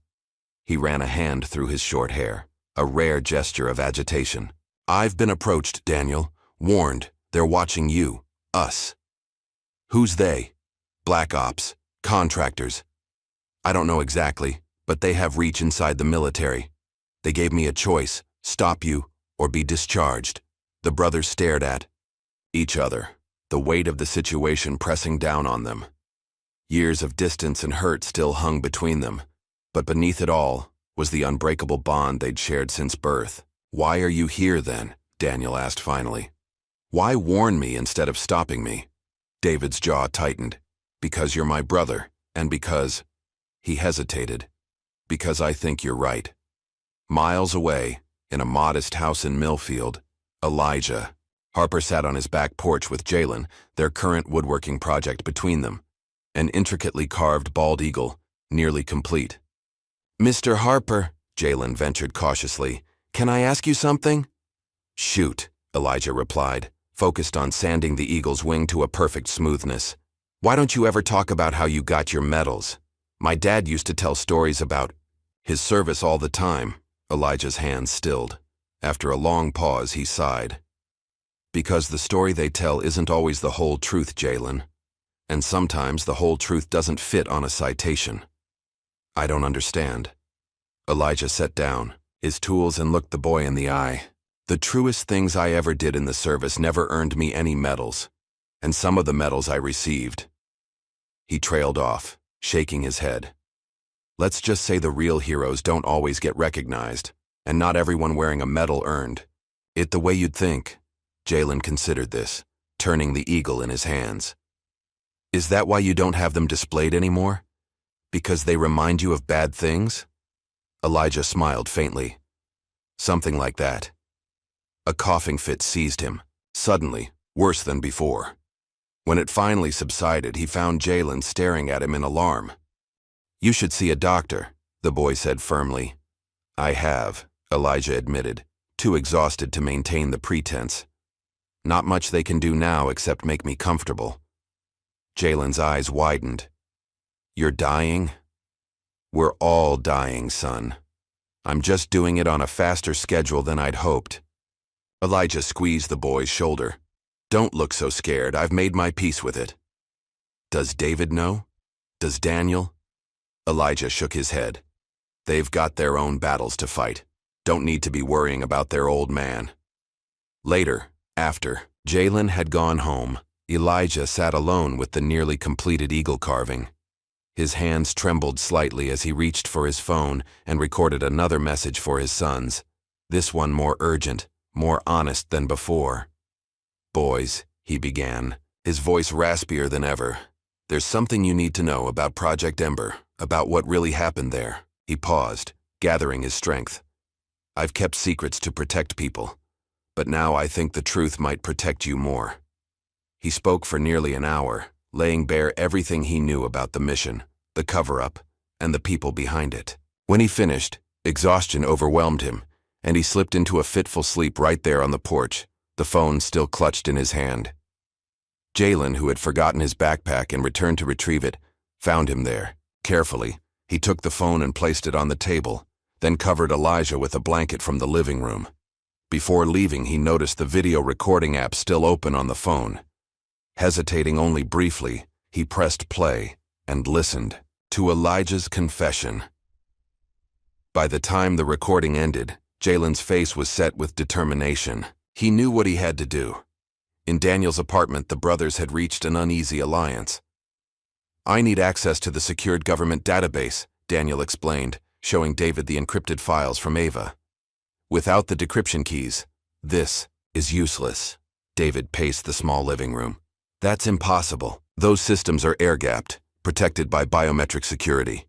He ran a hand through his short hair, a rare gesture of agitation. I've been approached, Daniel, warned. They're watching you, us. Who's they? Black Ops, contractors. I don't know exactly, but they have reach inside the military. They gave me a choice, stop you or be discharged. The brothers stared at each other, the weight of the situation pressing down on them. Years of distance and hurt still hung between them, but beneath it all was the unbreakable bond they'd shared since birth. Why are you here then? Daniel asked finally. Why warn me instead of stopping me? David's jaw tightened. Because you're my brother, and because... He hesitated. Because I think you're right. Miles away, in a modest house in Millfield, Elijah, Harper sat on his back porch with Jalen, their current woodworking project between them. An intricately carved bald eagle, nearly complete. "Mr. Harper," Jalen ventured cautiously, "can I ask you something?" "Shoot," Elijah replied, focused on sanding the eagle's wing to a perfect smoothness. "Why don't you ever talk about how you got your medals? My dad used to tell stories about his service all the time." Elijah's hands stilled. After a long pause, he sighed. "Because the story they tell isn't always the whole truth, Jalen. And sometimes the whole truth doesn't fit on a citation." "I don't understand." Elijah sat down, his tools, and looked the boy in the eye. "The truest things I ever did in the service never earned me any medals. And some of the medals I received." He trailed off, shaking his head. "Let's just say the real heroes don't always get recognized, and not everyone wearing a medal earned it the way you'd think." Jalen considered this, turning the eagle in his hands. "Is that why you don't have them displayed anymore? Because they remind you of bad things?" Elijah smiled faintly. "Something like that." A coughing fit seized him, suddenly, worse than before. When it finally subsided, he found Jalen staring at him in alarm. "You should see a doctor," the boy said firmly. "I have," Elijah admitted, too exhausted to maintain the pretense. "Not much they can do now except make me comfortable." Jalen's eyes widened. "You're dying?" "We're all dying, son. I'm just doing it on a faster schedule than I'd hoped." Elijah squeezed the boy's shoulder. "Don't look so scared. I've made my peace with it." "Does David know? Does Daniel?" Elijah shook his head. "They've got their own battles to fight. Don't need to be worrying about their old man." Later, after Jalen had gone home, Elijah sat alone with the nearly completed eagle carving. His hands trembled slightly as he reached for his phone and recorded another message for his sons, this one more urgent, more honest than before. "Boys," he began, his voice raspier than ever, "there's something you need to know about Project Ember, about what really happened there." He paused, gathering his strength. "I've kept secrets to protect people, but now I think the truth might protect you more." He spoke for nearly an hour, laying bare everything he knew about the mission, the cover-up, and the people behind it. When he finished, exhaustion overwhelmed him, and he slipped into a fitful sleep right there on the porch, the phone still clutched in his hand. Jalen, who had forgotten his backpack and returned to retrieve it, found him there. Carefully, he took the phone and placed it on the table, then covered Elijah with a blanket from the living room. Before leaving, he noticed the video recording app still open on the phone. Hesitating only briefly, he pressed play and listened to Elijah's confession. By the time the recording ended, Jalen's face was set with determination. He knew what he had to do. In Daniel's apartment, the brothers had reached an uneasy alliance. "I need access to the secured government database," Daniel explained, showing David the encrypted files from Ava. "Without the decryption keys, this is useless." David paced the small living room. "That's impossible. Those systems are air-gapped, protected by biometric security.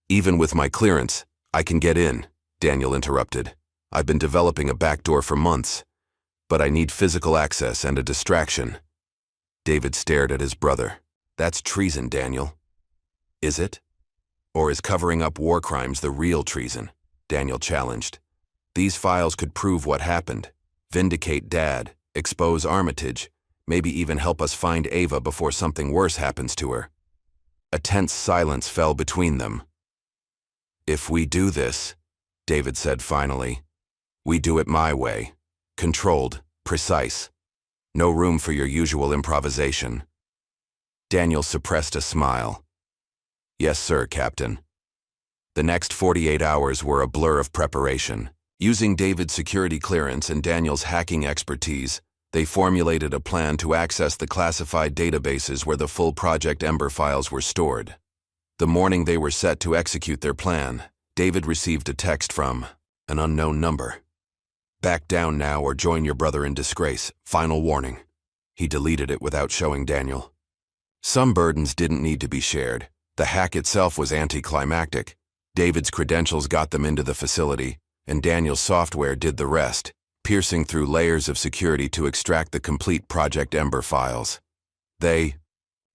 Even with my clearance, I can get in," Daniel interrupted. "I've been developing a backdoor for months, but I need physical access and a distraction." David stared at his brother. "That's treason, Daniel." "Is it? Or is covering up war crimes the real treason?" Daniel challenged. "These files could prove what happened, vindicate Dad, expose Armitage, maybe even help us find Ava before something worse happens to her." A tense silence fell between them. "If we do this," David said finally, "we do it my way. Controlled, precise. No room for your usual improvisation." Daniel suppressed a smile. "Yes, sir, Captain." The next 48 hours were a blur of preparation. Using David's security clearance and Daniel's hacking expertise, they formulated a plan to access the classified databases where the full Project Ember files were stored. The morning they were set to execute their plan, David received a text from an unknown number. "Back down now or join your brother in disgrace. Final warning." He deleted it without showing Daniel. Some burdens didn't need to be shared. The hack itself was anticlimactic. David's credentials got them into the facility, and Daniel's software did the rest. piercing through layers of security to extract the complete Project Ember files. They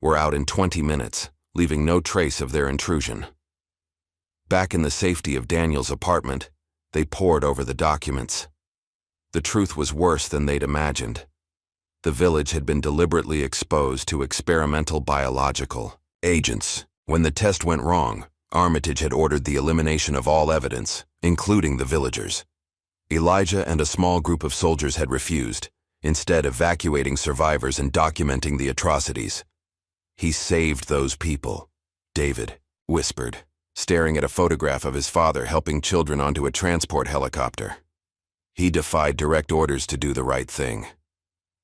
were out in 20 minutes, leaving no trace of their intrusion. Back in the safety of Daniel's apartment, they pored over the documents. The truth was worse than they'd imagined. The village had been deliberately exposed to experimental biological agents. When the test went wrong, Armitage had ordered the elimination of all evidence, including the villagers. Elijah and a small group of soldiers had refused, instead evacuating survivors and documenting the atrocities. "He saved those people," David whispered, staring at a photograph of his father helping children onto a transport helicopter. "He defied direct orders to do the right thing.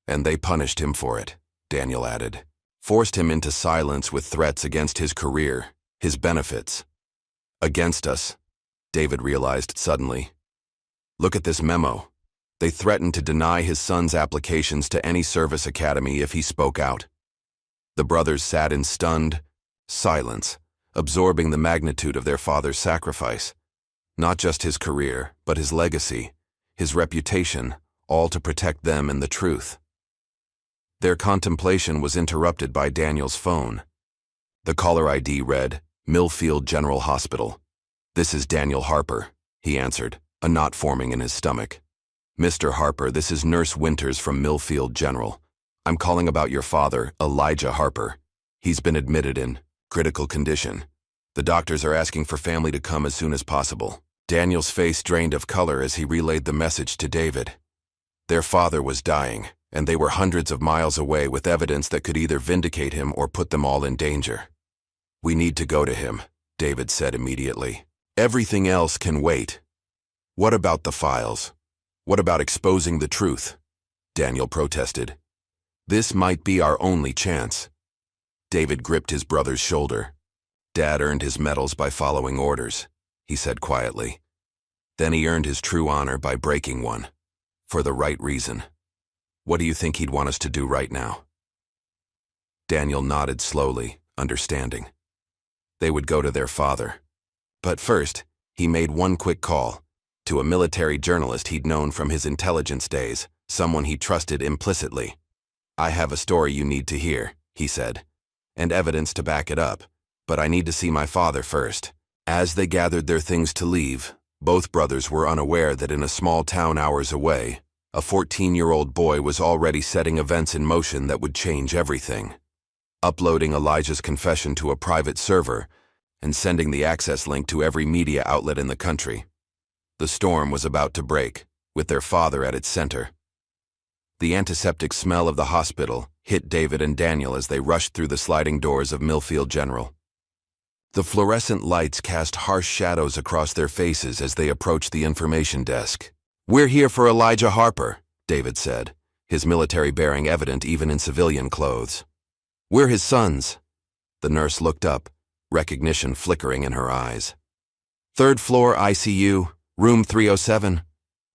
And they punished him for it," Daniel added. "Forced him into silence with threats against his career, his benefits. Against us," David realized suddenly. "Look at this memo. They threatened to deny his son's applications to any service academy if he spoke out." The brothers sat in stunned silence, absorbing the magnitude of their father's sacrifice. Not just his career, but his legacy, his reputation, all to protect them and the truth. Their contemplation was interrupted by Daniel's phone. The caller ID read, "Millfield General Hospital." "This is Daniel Harper," he answered, a knot forming in his stomach. "Mr. Harper, this is Nurse Winters from Millfield General. I'm calling about your father, Elijah Harper. He's been admitted in critical condition. The doctors are asking for family to come as soon as possible." Daniel's face drained of color as he relayed the message to David. Their father was dying, and they were hundreds of miles away with evidence that could either vindicate him or put them all in danger. "We need to go to him," David said immediately. "Everything else can wait." "What about the files? What about exposing the truth?" Daniel protested. "This might be our only chance." David gripped his brother's shoulder. "Dad earned his medals by following orders," he said quietly. "Then he earned his true honor by breaking one. For the right reason. What do you think he'd want us to do right now?" Daniel nodded slowly, understanding. They would go to their father. But first, he made one quick call to a military journalist he'd known from his intelligence days, someone he trusted implicitly. "I have a story you need to hear," he said, "and evidence to back it up, but I need to see my father first." As they gathered their things to leave, both brothers were unaware that in a small town hours away, a 14-year-old boy was already setting events in motion that would change everything. Uploading Elijah's confession to a private server and sending the access link to every media outlet in the country. The storm was about to break, with their father at its center. The antiseptic smell of the hospital hit David and Daniel as they rushed through the sliding doors of Millfield General. The fluorescent lights cast harsh shadows across their faces as they approached the information desk. "We're here for Elijah Harper," David said, his military bearing evident even in civilian clothes. "We're his sons." The nurse looked up, recognition flickering in her eyes. "Third floor ICU, room 307.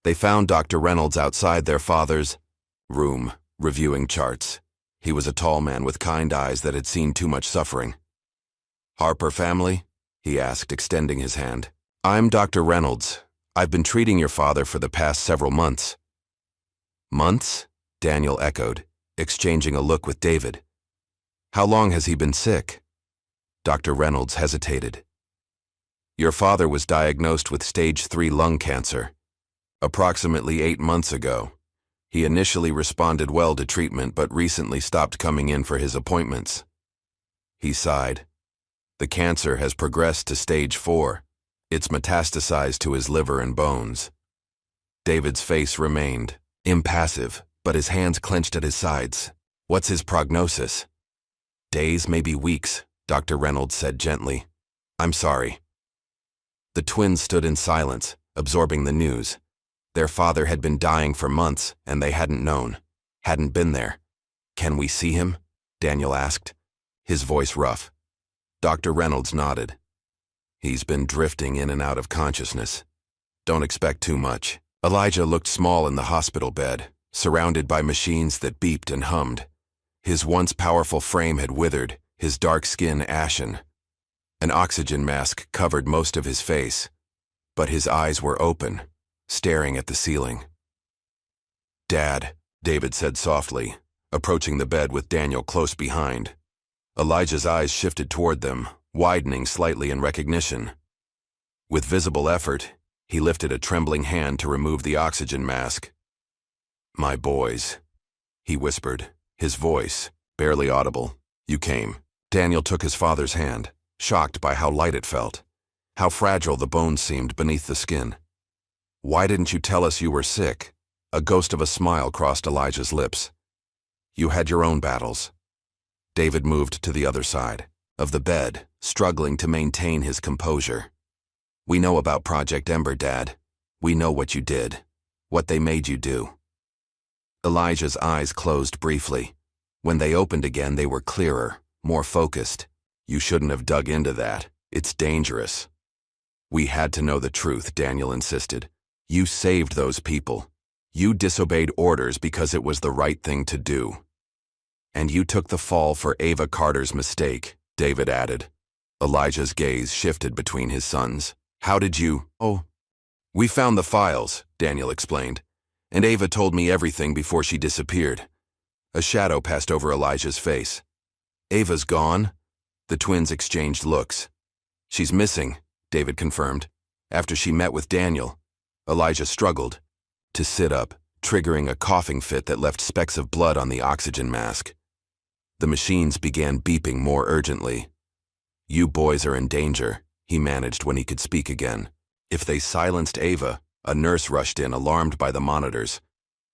They found Dr. Reynolds outside their father's room, reviewing charts. He was a tall man with kind eyes that had seen too much suffering. "Harper family?" he asked, extending his hand. "I'm Dr. Reynolds. I've been treating your father for the past several months." "Months?" Daniel echoed, exchanging a look with David. "How long has he been sick?" Dr. Reynolds hesitated. "Your father was diagnosed with stage 3 lung cancer. Approximately 8 months ago. He initially responded well to treatment but recently stopped coming in for his appointments." He sighed. "The cancer has progressed to stage 4. It's metastasized to his liver and bones." David's face remained impassive, but his hands clenched at his sides. "What's his prognosis?" "Days, maybe weeks," Dr. Reynolds said gently. "I'm sorry." The twins stood in silence, absorbing the news. Their father had been dying for months, and they hadn't known, hadn't been there. "Can we see him?" Daniel asked, his voice rough. Dr. Reynolds nodded. "He's been drifting in and out of consciousness. Don't expect too much." Elijah looked small in the hospital bed, surrounded by machines that beeped and hummed. His once powerful frame had withered, his dark skin ashen. An oxygen mask covered most of his face, but his eyes were open, staring at the ceiling. "Dad," David said softly, approaching the bed with Daniel close behind. Elijah's eyes shifted toward them, widening slightly in recognition. With visible effort, he lifted a trembling hand to remove the oxygen mask. "My boys," he whispered, his voice barely audible. "You came." Daniel took his father's hand, shocked by how light it felt, how fragile the bones seemed beneath the skin. "Why didn't you tell us you were sick?" A ghost of a smile crossed Elijah's lips. "You had your own battles." David moved to the other side of the bed, struggling to maintain his composure. "We know about Project Ember, Dad. We know what you did, what they made you do." Elijah's eyes closed briefly. When they opened again, they were clearer, more focused. "You shouldn't have dug into that. It's dangerous." "We had to know the truth," Daniel insisted. "You saved those people. You disobeyed orders because it was the right thing to do. And you took the fall for Ava Carter's mistake," David added. Elijah's gaze shifted between his sons. "How did you—" "Oh, we found the files," Daniel explained, "and Ava told me everything before she disappeared." A shadow passed over Elijah's face. "Ava's gone?" The twins exchanged looks. "She's missing," David confirmed. "After she met with Daniel." Elijah struggled to sit up, triggering a coughing fit that left specks of blood on the oxygen mask. The machines began beeping more urgently. "You boys are in danger," he managed when he could speak again. "If they silenced Ava," a nurse rushed in, alarmed by the monitors.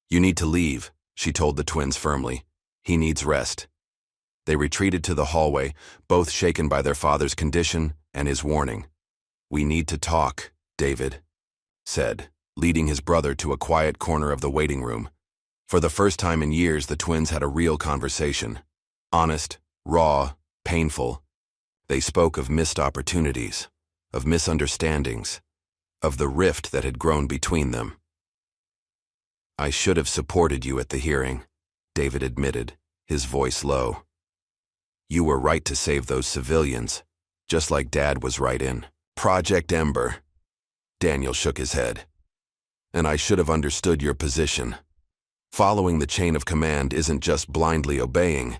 "You need to leave," she told the twins firmly. "He needs rest." They retreated to the hallway, both shaken by their father's condition and his warning. "We need to talk," David said, leading his brother to a quiet corner of the waiting room. For the first time in years, the twins had a real conversation. Honest, raw, painful. They spoke of missed opportunities, of misunderstandings, of the rift that had grown between them. "I should have supported you at the hearing," David admitted, his voice low. "You were right to save those civilians, just like Dad was right in Project Ember." Daniel shook his head. "And I should have understood your position. Following the chain of command isn't just blindly obeying.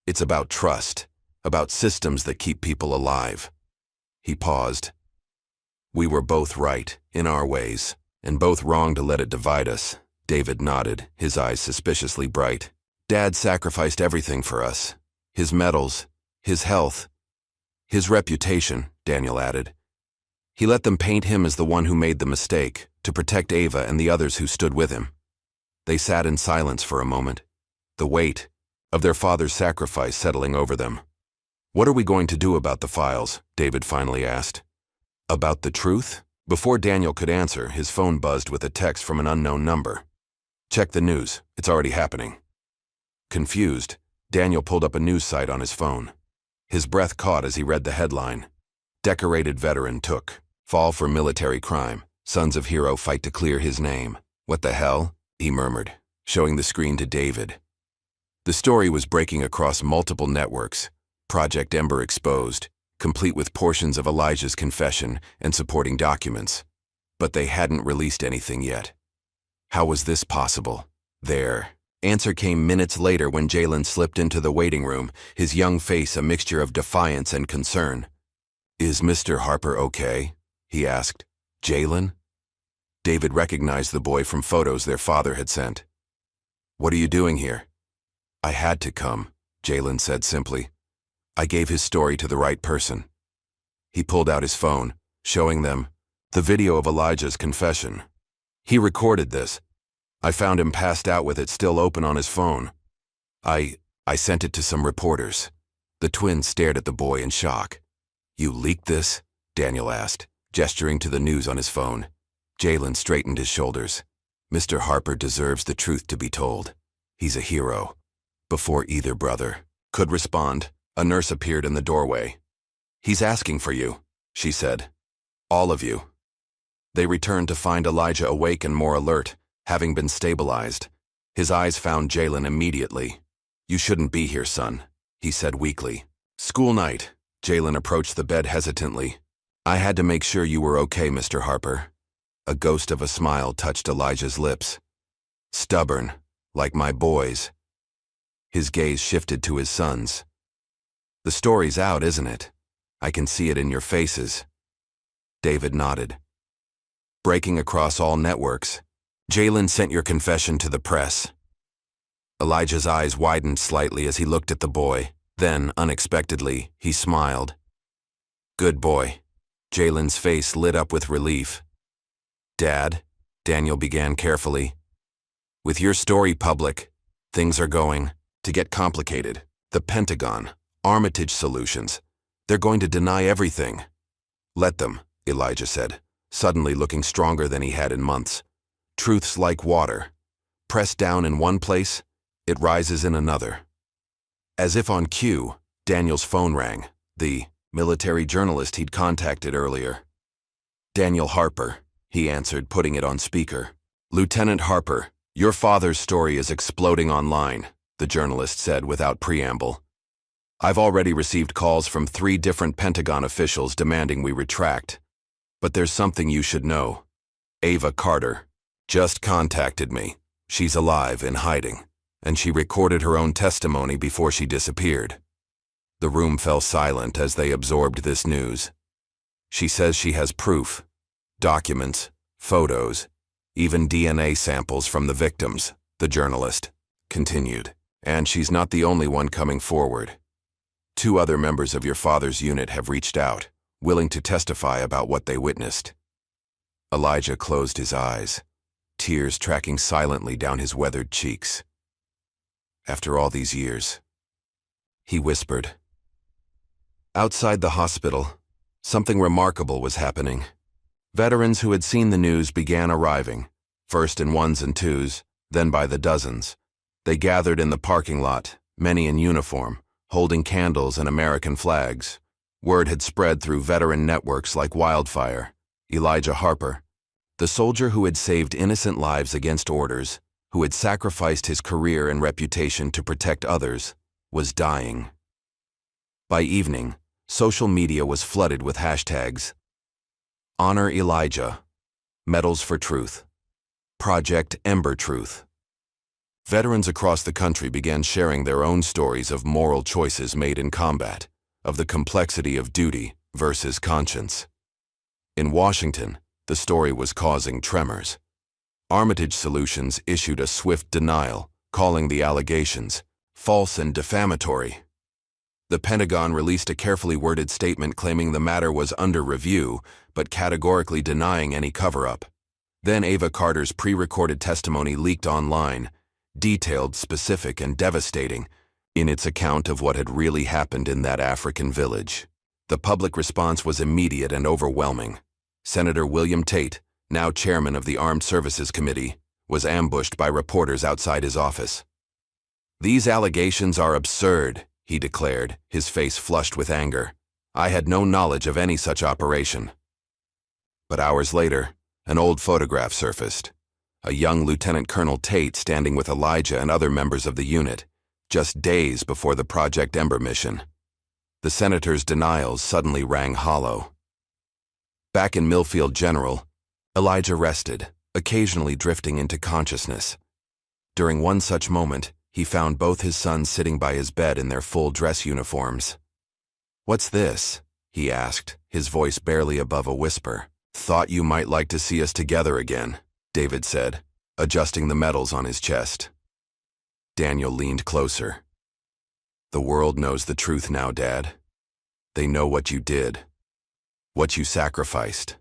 It's about trust, about systems that keep people alive." He paused. "We were both right, in our ways, and both wrong to let it divide us." David nodded, his eyes suspiciously bright. "Dad sacrificed everything for us. His medals, his health, his reputation," Daniel added. "He let them paint him as the one who made the mistake, to protect Ava and the others who stood with him." They sat in silence for a moment, the weight of their father's sacrifice settling over them. "What are we going to do about the files?" David finally asked. "About the truth?" Before Daniel could answer, his phone buzzed with a text from an unknown number. "Check the news. It's already happening." Confused, Daniel pulled up a news site on his phone. His breath caught as he read the headline. "Decorated veteran took fall for military crime. Sons of hero fight to clear his name." "What the hell?" he murmured, showing the screen to David. The story was breaking across multiple networks. Project Ember exposed, complete with portions of Elijah's confession and supporting documents. But they hadn't released anything yet. How was this possible? Their answer came minutes later when Jalen slipped into the waiting room, his young face a mixture of defiance and concern. "Is Mr. Harper okay?" he asked. "Jalen?" David recognized the boy from photos their father had sent. "What are you doing here?" "I had to come," Jalen said simply. "I gave his story to the right person." He pulled out his phone, showing them the video of Elijah's confession. "He recorded this. I found him passed out with it still open on his phone. I sent it to some reporters." The twins stared at the boy in shock. "You leaked this?" Daniel asked, gesturing to the news on his phone. Jalen straightened his shoulders. "Mr. Harper deserves the truth to be told. He's a hero." Before either brother could respond, a nurse appeared in the doorway. "He's asking for you," she said. "All of you." They returned to find Elijah awake and more alert, having been stabilized. His eyes found Jalen immediately. "You shouldn't be here, son," he said weakly. "School night." Jalen approached the bed hesitantly. "I had to make sure you were okay, Mr. Harper." A ghost of a smile touched Elijah's lips. Stubborn, like my boys. His gaze shifted to his sons. The story's out, isn't it? I can see it in your faces. David nodded. Breaking across all networks. Jalen sent your confession to the press. Elijah's eyes widened slightly as he looked at the boy. Then, unexpectedly, he smiled. Good boy. Jalen's face lit up with relief. Dad, Daniel began carefully. With your story public, things are going to get complicated. The Pentagon, Armitage Solutions, they're going to deny everything. Let them, Elijah said, suddenly looking stronger than he had in months. Truth's like water. Pressed down in one place, it rises in another. As if on cue, Daniel's phone rang, the military journalist he'd contacted earlier. Daniel Harper, he answered, putting it on speaker. Lieutenant Harper, your father's story is exploding online, the journalist said without preamble. I've already received calls from 3 different Pentagon officials demanding we retract. But there's something you should know. Ava Carter just contacted me. She's alive in hiding, and she recorded her own testimony before she disappeared. The room fell silent as they absorbed this news. She says she has proof, documents, photos, even DNA samples from the victims, the journalist continued. And she's not the only one coming forward. 2 other members of your father's unit have reached out, willing to testify about what they witnessed. Elijah closed his eyes, tears tracking silently down his weathered cheeks. After all these years, he whispered. Outside the hospital, something remarkable was happening. Veterans who had seen the news began arriving, first in 1s and 2s, then by the dozens. They gathered in the parking lot, many in uniform, holding candles and American flags. Word had spread through veteran networks like wildfire. Elijah Harper, the soldier who had saved innocent lives against orders, who had sacrificed his career and reputation to protect others, was dying. By evening, social media was flooded with hashtags. Honor Elijah, Medals for Truth, Project Ember Truth. Veterans across the country began sharing their own stories of moral choices made in combat, of the complexity of duty versus conscience. In Washington, the story was causing tremors. Armitage Solutions issued a swift denial, calling the allegations false and defamatory. The Pentagon released a carefully worded statement claiming the matter was under review, but categorically denying any cover-up. Then Ava Carter's pre-recorded testimony leaked online, detailed, specific, and devastating, in its account of what had really happened in that African village. The public response was immediate and overwhelming. Senator William Tate, now chairman of the Armed Services Committee, was ambushed by reporters outside his office. These allegations are absurd, he declared, his face flushed with anger. I had no knowledge of any such operation. But hours later, an old photograph surfaced. A young Lieutenant Colonel Tate standing with Elijah and other members of the unit, just days before the Project Ember mission. The senator's denials suddenly rang hollow. Back in Millfield General, Elijah rested, occasionally drifting into consciousness. During one such moment, he found both his sons sitting by his bed in their full dress uniforms. "What's this?" he asked, his voice barely above a whisper. "Thought you might like to see us together again," David said, adjusting the medals on his chest. Daniel leaned closer. "The world knows the truth now, Dad. They know what you did, what you sacrificed."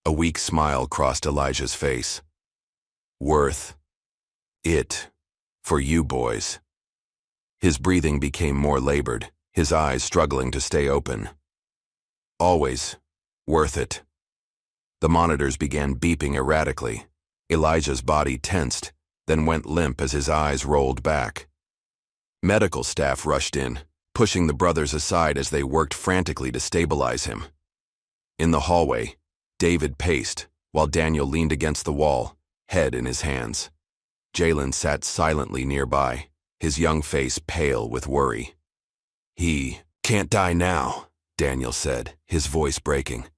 A weak smile crossed Elijah's face. "Worth it for you boys." His breathing became more labored, his eyes struggling to stay open. "Always worth it." The monitors began beeping erratically. Elijah's body tensed, then went limp as his eyes rolled back. Medical staff rushed in, pushing the brothers aside as they worked frantically to stabilize him. In the hallway, David paced, while Daniel leaned against the wall, head in his hands. Jalen sat silently nearby, his young face pale with worry. "He can't die now," Daniel said, his voice breaking.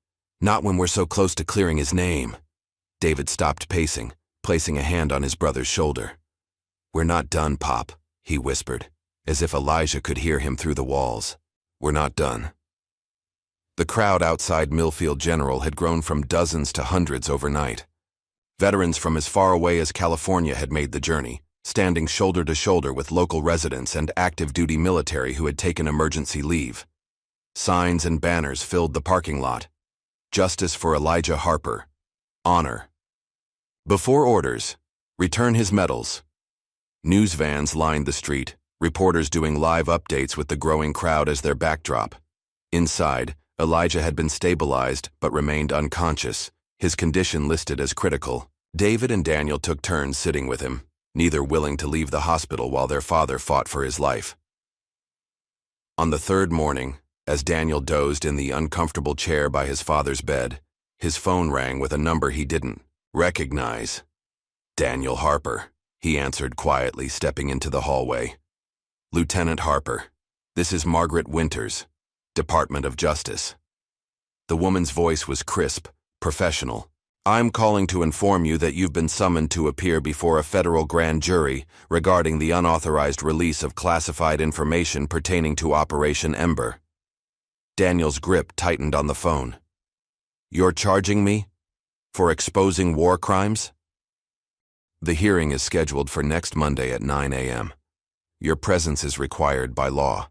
"Not when we're so close to clearing his name." David stopped pacing, placing a hand on his brother's shoulder. "We're not done, Pop," he whispered, as if Elijah could hear him through the walls. "We're not done." The crowd outside Millfield General had grown from dozens to hundreds overnight. Veterans from as far away as California had made the journey, standing shoulder to shoulder with local residents and active-duty military who had taken emergency leave. Signs and banners filled the parking lot. Justice for Elijah Harper. Honor. Before orders. Return his medals. News vans lined the street, reporters doing live updates with the growing crowd as their backdrop. Inside, Elijah had been stabilized but remained unconscious, his condition listed as critical. David and Daniel took turns sitting with him, neither willing to leave the hospital while their father fought for his life. On the third morning, as Daniel dozed in the uncomfortable chair by his father's bed, his phone rang with a number he didn't recognize. "Daniel Harper," he answered quietly, stepping into the hallway. "Lieutenant Harper, this is Margaret Winters, Department of Justice." The woman's voice was crisp, professional. "I'm calling to inform you that you've been summoned to appear before a federal grand jury regarding the unauthorized release of classified information pertaining to Operation Ember." Daniel's grip tightened on the phone. "You're charging me? For exposing war crimes?" "The hearing is scheduled for next Monday at 9 a.m. Your presence is required by law."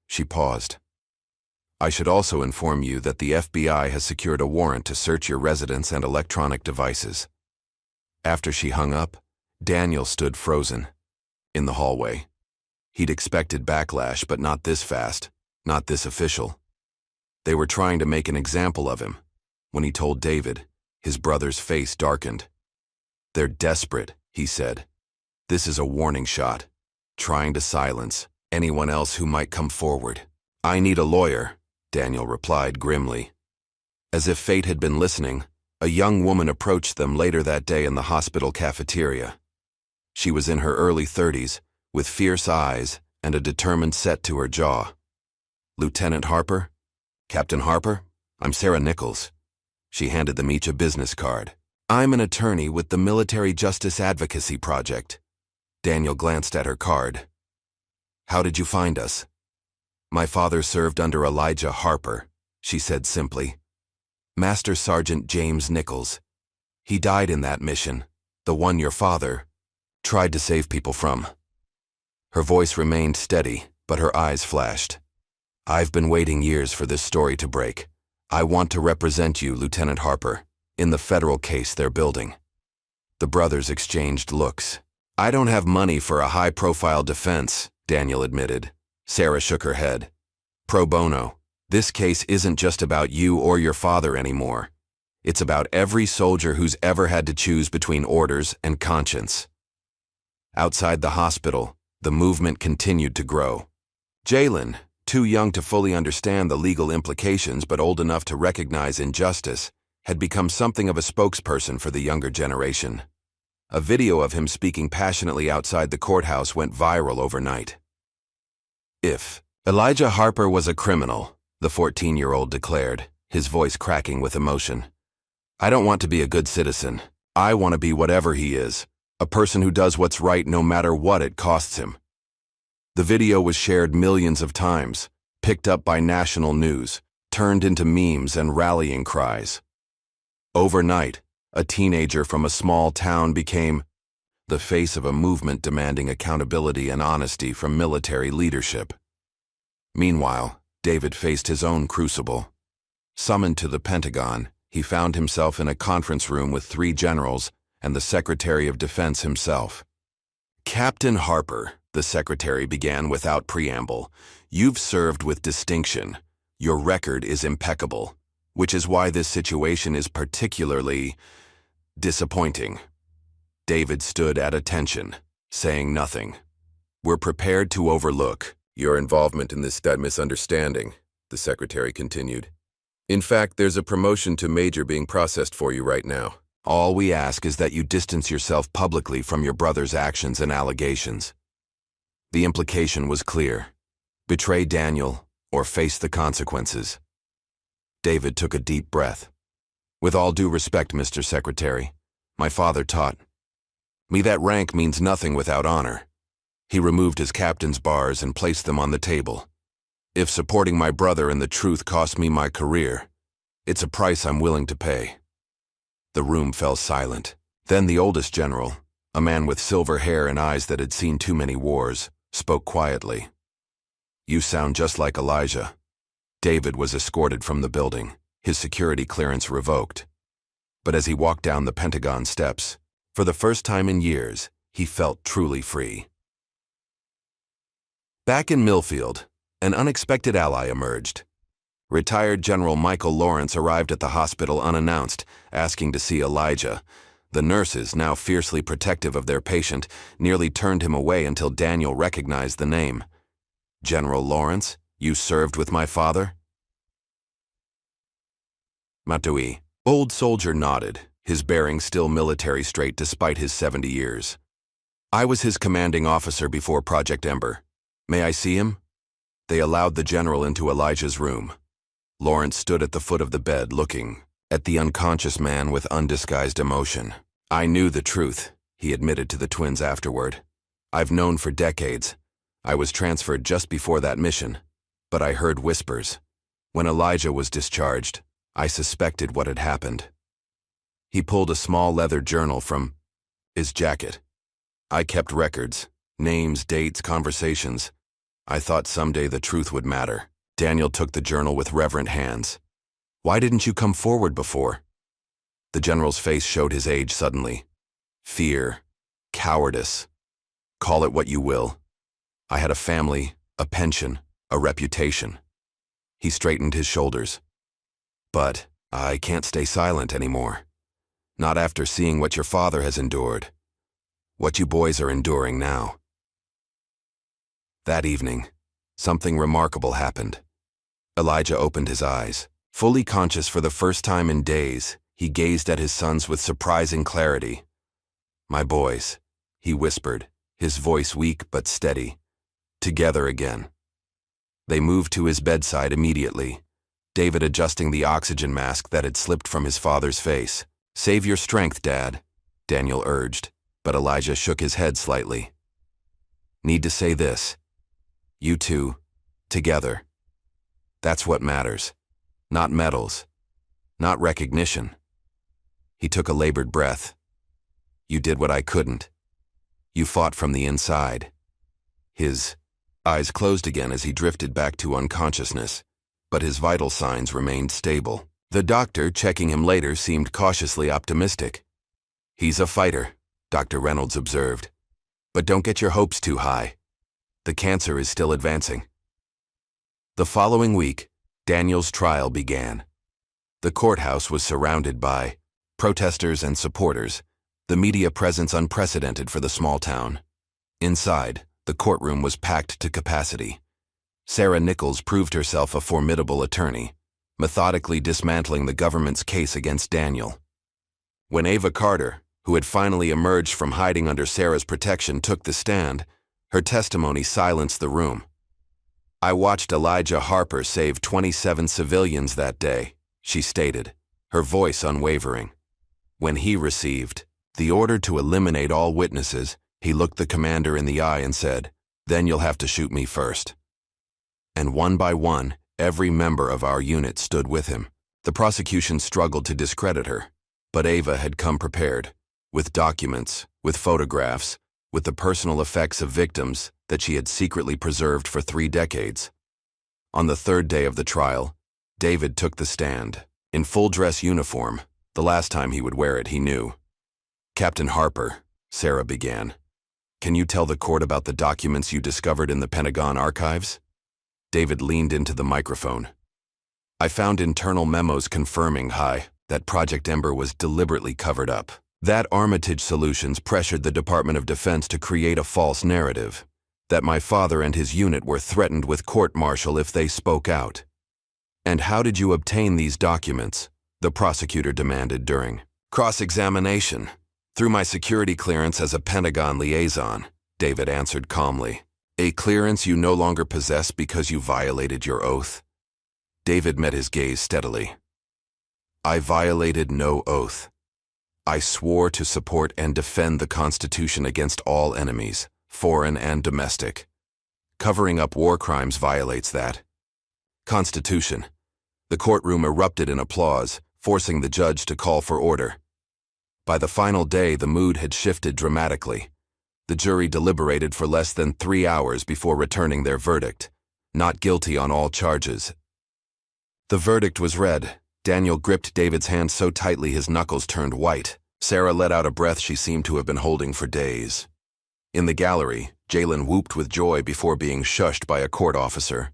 She paused. "I should also inform you that the FBI has secured a warrant to search your residence and electronic devices." After she hung up, Daniel stood frozen in the hallway. He'd expected backlash, but not this fast, not this official. They were trying to make an example of him. When he told David, his brother's face darkened. "They're desperate," he said. "This is a warning shot, trying to silence anyone else who might come forward." "I need a lawyer," Daniel replied grimly. As if fate had been listening, a young woman approached them later that day in the hospital cafeteria. She was in her early 30s, with fierce eyes and a determined set to her jaw. "Lieutenant Harper? Captain Harper? I'm Sarah Nichols." She handed them each a business card. "I'm an attorney with the Military Justice Advocacy Project." Daniel glanced at her card. "How did you find us?" "My father served under Elijah Harper," she said simply. "Master Sergeant James Nichols. He died in that mission, the one your father tried to save people from." Her voice remained steady, but her eyes flashed. "I've been waiting years for this story to break. I want to represent you, Lieutenant Harper, in the federal case they're building." The brothers exchanged looks. "I don't have money for a high-profile defense," Daniel admitted. Sarah shook her head. "Pro bono. This case isn't just about you or your father anymore. It's about every soldier who's ever had to choose between orders and conscience." Outside the hospital, the movement continued to grow. Jalen, too young to fully understand the legal implications but old enough to recognize injustice, had become something of a spokesperson for the younger generation. A video of him speaking passionately outside the courthouse went viral overnight. "If Elijah Harper was a criminal," the 14-year-old declared, his voice cracking with emotion, "I don't want to be a good citizen. I want to be whatever he is, a person who does what's right no matter what it costs him." The video was shared millions of times, picked up by national news, turned into memes and rallying cries. Overnight, a teenager from a small town became the face of a movement demanding accountability and honesty from military leadership. Meanwhile, David faced his own crucible. Summoned to the Pentagon, he found himself in a conference room with 3 generals and the Secretary of Defense himself. "Captain Harper," the secretary began without preamble, "you've served with distinction. Your record is impeccable, which is why this situation is particularly disappointing." David stood at attention, saying nothing. "We're prepared to overlook your involvement in this misunderstanding," the secretary continued. "In fact, there's a promotion to major being processed for you right now. All we ask is that you distance yourself publicly from your brother's actions and allegations." The implication was clear. Betray Daniel or face the consequences. David took a deep breath. "With all due respect, Mr. Secretary, my father taught Me, that rank means nothing without honor. He removed his captain's bars and placed them on the table. If supporting my brother and the truth cost me my career, it's a price I'm willing to pay. The room fell silent. Then the oldest general, a man with silver hair and eyes that had seen too many wars, spoke quietly. You sound just like Elijah. David was escorted from the building, his security clearance revoked. But as he walked down the Pentagon steps, for the first time in years, he felt truly free. Back in Millfield, an unexpected ally emerged. Retired General Michael Lawrence arrived at the hospital unannounced, asking to see Elijah. The nurses, now fiercely protective of their patient, nearly turned him away until Daniel recognized the name. General Lawrence, you served with my father? Matui. Old soldier nodded, his bearing still military straight despite his 70 years. I was his commanding officer before Project Ember. May I see him? They allowed the general into Elijah's room. Lawrence stood at the foot of the bed looking at the unconscious man with undisguised emotion. I knew the truth, he admitted to the twins afterward. I've known for decades. I was transferred just before that mission, but I heard whispers. When Elijah was discharged, I suspected what had happened. He pulled a small leather journal from his jacket. I kept records, names, dates, conversations. I thought someday the truth would matter. Daniel took the journal with reverent hands. Why didn't you come forward before? The general's face showed his age suddenly. Fear, cowardice. Call it what you will. I had a family, a pension, a reputation. He straightened his shoulders. But I can't stay silent anymore. Not after seeing what your father has endured. What you boys are enduring now. That evening, something remarkable happened. Elijah opened his eyes. Fully conscious for the first time in days, he gazed at his sons with surprising clarity. My boys, he whispered, his voice weak but steady. Together again. They moved to his bedside immediately, David adjusting the oxygen mask that had slipped from his father's face. Save your strength, Dad, Daniel urged, but Elijah shook his head slightly. Need to say this. You two, together. That's what matters. Not medals. Not recognition. He took a labored breath. You did what I couldn't. You fought from the inside. His eyes closed again as he drifted back to unconsciousness, but his vital signs remained stable. The doctor, checking him later, seemed cautiously optimistic. He's a fighter, Dr. Reynolds observed. But don't get your hopes too high. The cancer is still advancing. The following week, Daniel's trial began. The courthouse was surrounded by protesters and supporters, the media presence unprecedented for the small town. Inside, the courtroom was packed to capacity. Sarah Nichols proved herself a formidable attorney, methodically dismantling the government's case against Daniel. When Ava Carter, who had finally emerged from hiding under Sarah's protection, took the stand, her testimony silenced the room. I watched Elijah Harper save 27 civilians that day, she stated, her voice unwavering. When he received the order to eliminate all witnesses, he looked the commander in the eye and said, "Then you'll have to shoot me first." And one by one, every member of our unit stood with him. The prosecution struggled to discredit her, but Ava had come prepared, with documents, with photographs, with the personal effects of victims that she had secretly preserved for 3 decades. On the 3rd day of the trial, David took the stand, in full dress uniform, the last time he would wear it, he knew. Captain Harper, Sarah began, can you tell the court about the documents you discovered in the Pentagon archives? David leaned into the microphone. I found internal memos confirming, that Project Ember was deliberately covered up. That Armitage Solutions pressured the Department of Defense to create a false narrative, that my father and his unit were threatened with court-martial if they spoke out. And how did you obtain these documents? The prosecutor demanded during cross-examination. Through my security clearance as a Pentagon liaison, David answered calmly. A clearance you no longer possess because you violated your oath? David met his gaze steadily. I violated no oath. I swore to support and defend the Constitution against all enemies, foreign and domestic. Covering up war crimes violates that Constitution. The courtroom erupted in applause, forcing the judge to call for order. By the final day, the mood had shifted dramatically. The jury deliberated for less than 3 hours before returning their verdict: not guilty on all charges. The verdict was read. Daniel gripped David's hand so tightly his knuckles turned white. Sarah let out a breath she seemed to have been holding for days. In the gallery, Jalen whooped with joy before being shushed by a court officer.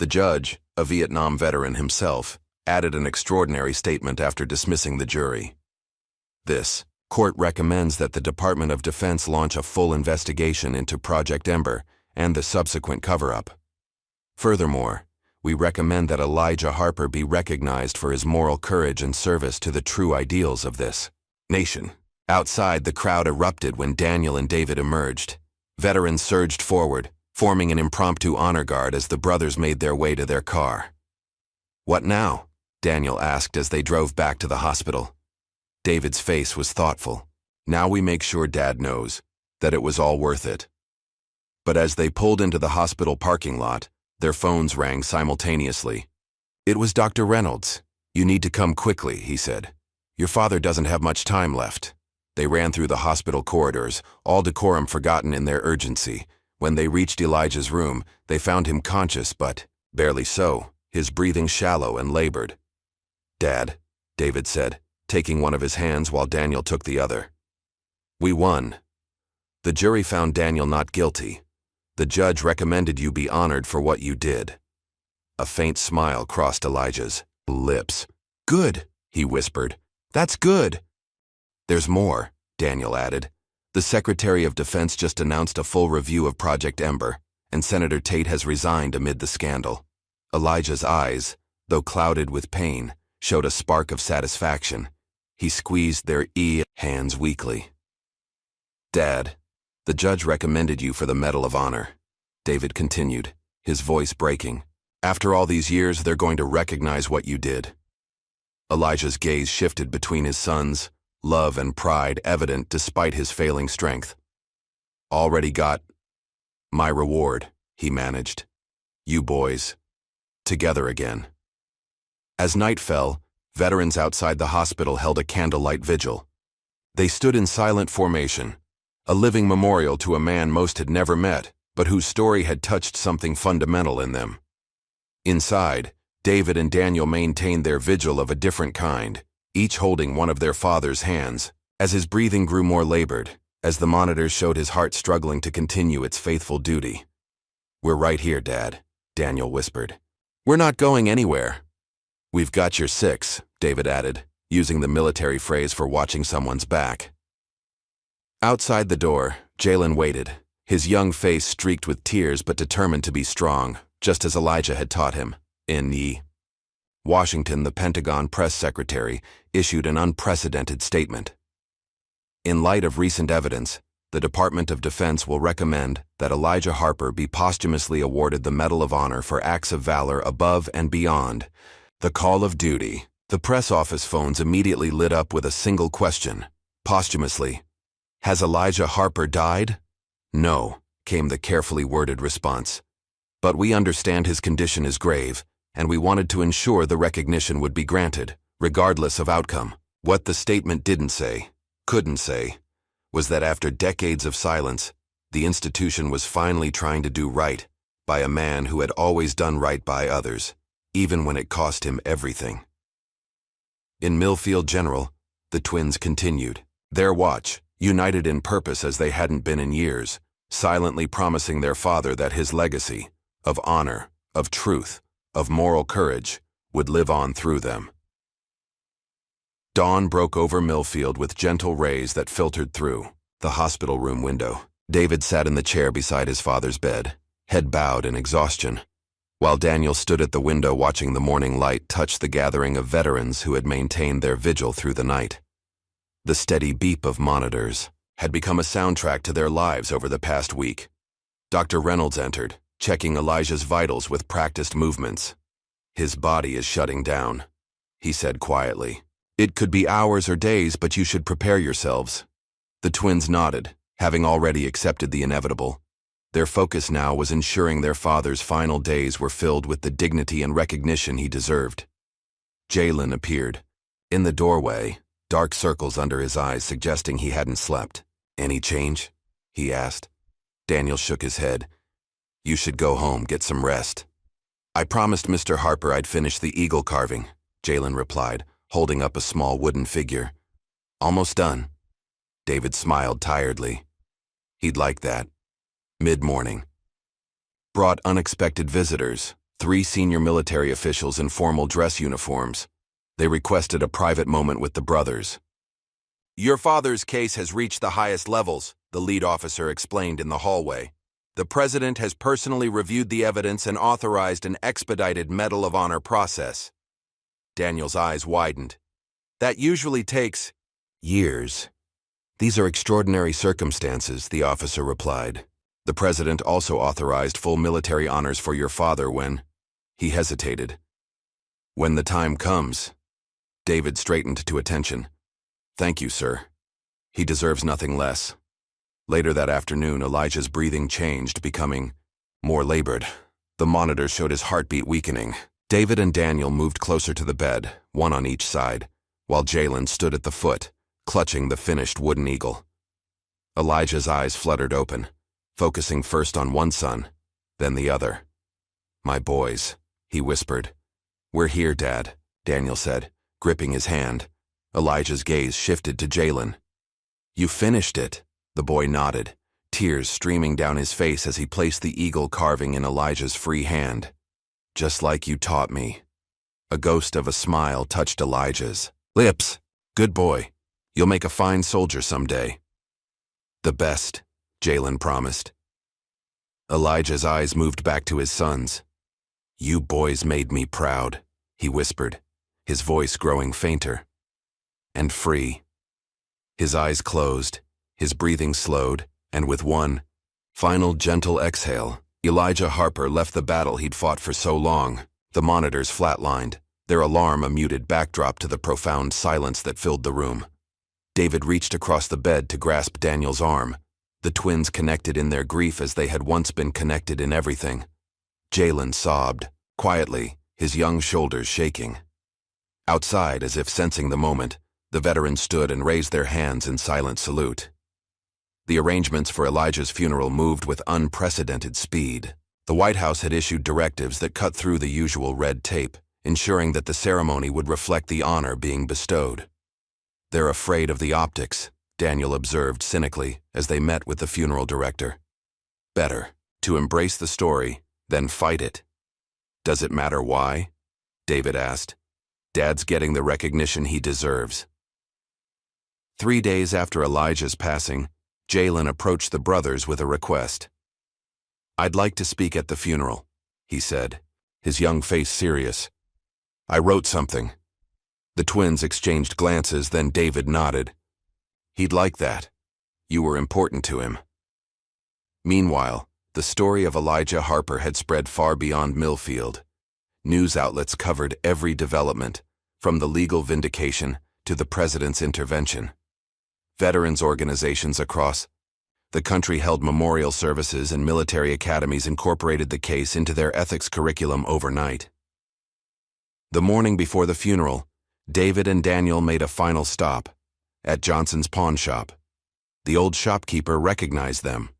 The judge, a Vietnam veteran himself, added an extraordinary statement after dismissing the jury. This court recommends that the Department of Defense launch a full investigation into Project Ember and the subsequent cover-up. Furthermore, we recommend that Elijah Harper be recognized for his moral courage and service to the true ideals of this nation. Outside, the crowd erupted when Daniel and David emerged. Veterans surged forward, forming an impromptu honor guard as the brothers made their way to their car. "What now?" Daniel asked as they drove back to the hospital. David's face was thoughtful. "Now we make sure Dad knows that it was all worth it." But as they pulled into the hospital parking lot, their phones rang simultaneously. It was Dr. Reynolds. "You need to come quickly," he said. "Your father doesn't have much time left." They ran through the hospital corridors, all decorum forgotten in their urgency. When they reached Elijah's room, they found him conscious, but barely so, his breathing shallow and labored. "Dad," David said, taking one of his hands while Daniel took the other. "We won. The jury found Daniel not guilty. The judge recommended you be honored for what you did." A faint smile crossed Elijah's lips. "Good," he whispered. "That's good." "There's more," Daniel added. "The Secretary of Defense just announced a full review of Project Ember, and Senator Tate has resigned amid the scandal." Elijah's eyes, though clouded with pain, showed a spark of satisfaction. He squeezed their hands weakly. "Dad, the judge recommended you for the Medal of Honor," David continued, his voice breaking. "After all these years, they're going to recognize what you did." Elijah's gaze shifted between his sons, love and pride evident despite his failing strength. "Already got my reward," he managed. "You boys, together again." As night fell, veterans outside the hospital held a candlelight vigil. They stood in silent formation, a living memorial to a man most had never met, but whose story had touched something fundamental in them. Inside, David and Daniel maintained their vigil of a different kind, each holding one of their father's hands, as his breathing grew more labored, as the monitors showed his heart struggling to continue its faithful duty. "We're right here, Dad," Daniel whispered. "We're not going anywhere." "We've got your six," David added, using the military phrase for watching someone's back. Outside the door, Jalen waited, his young face streaked with tears but determined to be strong, just as Elijah had taught him. In Washington, the Pentagon press secretary issued an unprecedented statement. "In light of recent evidence, the Department of Defense will recommend that Elijah Harper be posthumously awarded the Medal of Honor for acts of valor above and beyond the call of duty." The press office phones immediately lit up with a single question. Posthumously. "Has Elijah Harper died?" "No," came the carefully worded response. "But we understand his condition is grave, and we wanted to ensure the recognition would be granted, regardless of outcome." What the statement didn't say, couldn't say, was that after decades of silence, the institution was finally trying to do right by a man who had always done right by others, even when it cost him everything. In Millfield General, the twins continued their watch, united in purpose as they hadn't been in years, silently promising their father that his legacy of honor, of truth, of moral courage would live on through them. Dawn broke over Millfield with gentle rays that filtered through the hospital room window. David sat in the chair beside his father's bed, head bowed in exhaustion, while Daniel stood at the window watching the morning light touch the gathering of veterans who had maintained their vigil through the night. The steady beep of monitors had become a soundtrack to their lives over the past week. Dr. Reynolds entered, checking Elijah's vitals with practiced movements. "His body is shutting down," he said quietly. It could be hours or days, but you should prepare yourselves. The twins nodded, having already accepted the inevitable. Their focus now was ensuring their father's final days were filled with the dignity and recognition he deserved. Jalen appeared. In the doorway, dark circles under his eyes suggesting he hadn't slept. "Any change?" he asked. Daniel shook his head. "You should go home, get some rest." "I promised Mr. Harper I'd finish the eagle carving," Jalen replied, holding up a small wooden figure. "Almost done." David smiled tiredly. He'd like that. Mid-morning. Brought unexpected visitors, 3 senior military officials in formal dress uniforms. They requested a private moment with the brothers. "Your father's case has reached the highest levels," the lead officer explained in the hallway. "The president has personally reviewed the evidence and authorized an expedited Medal of Honor process." Daniel's eyes widened. "That usually takes years." "These are extraordinary circumstances," the officer replied. "The president also authorized full military honors for your father when—" He hesitated. "When the time comes." David straightened to attention. "Thank you, sir. He deserves nothing less." Later that afternoon, Elijah's breathing changed, becoming more labored. The monitor showed his heartbeat weakening. David and Daniel moved closer to the bed, one on each side, while Jalen stood at the foot, clutching the finished wooden eagle. Elijah's eyes fluttered open, focusing first on one son, then the other. "My boys," he whispered. "We're here, Dad," Daniel said, gripping his hand. Elijah's gaze shifted to Jalen. "You finished it," the boy nodded, tears streaming down his face as he placed the eagle carving in Elijah's free hand. "Just like you taught me." A ghost of a smile touched Elijah's lips. "Good boy. You'll make a fine soldier someday." "The best," Jalen promised. Elijah's eyes moved back to his sons. "You boys made me proud," he whispered, his voice growing fainter. "And free." His eyes closed, his breathing slowed, and with one final gentle exhale, Elijah Harper left the battle he'd fought for so long. The monitors flatlined, their alarm a muted backdrop to the profound silence that filled the room. David reached across the bed to grasp Daniel's arm. The twins connected in their grief as they had once been connected in everything. Jalen sobbed, quietly, his young shoulders shaking. Outside, as if sensing the moment, the veterans stood and raised their hands in silent salute. The arrangements for Elijah's funeral moved with unprecedented speed. The White House had issued directives that cut through the usual red tape, ensuring that the ceremony would reflect the honor being bestowed. "They're afraid of the optics," Daniel observed cynically as they met with the funeral director. "Better to embrace the story than fight it." "Does it matter why?" David asked. "Dad's getting the recognition he deserves." 3 days after Elijah's passing, Jalen approached the brothers with a request. "I'd like to speak at the funeral," he said, his young face serious. "I wrote something." The twins exchanged glances, then David nodded. "He'd like that. You were important to him." Meanwhile, the story of Elijah Harper had spread far beyond Millfield. News outlets covered every development, from the legal vindication to the president's intervention. Veterans organizations across the country held memorial services, and military academies incorporated the case into their ethics curriculum overnight. The morning before the funeral, David and Daniel made a final stop at Johnson's pawn shop. The old shopkeeper recognized them.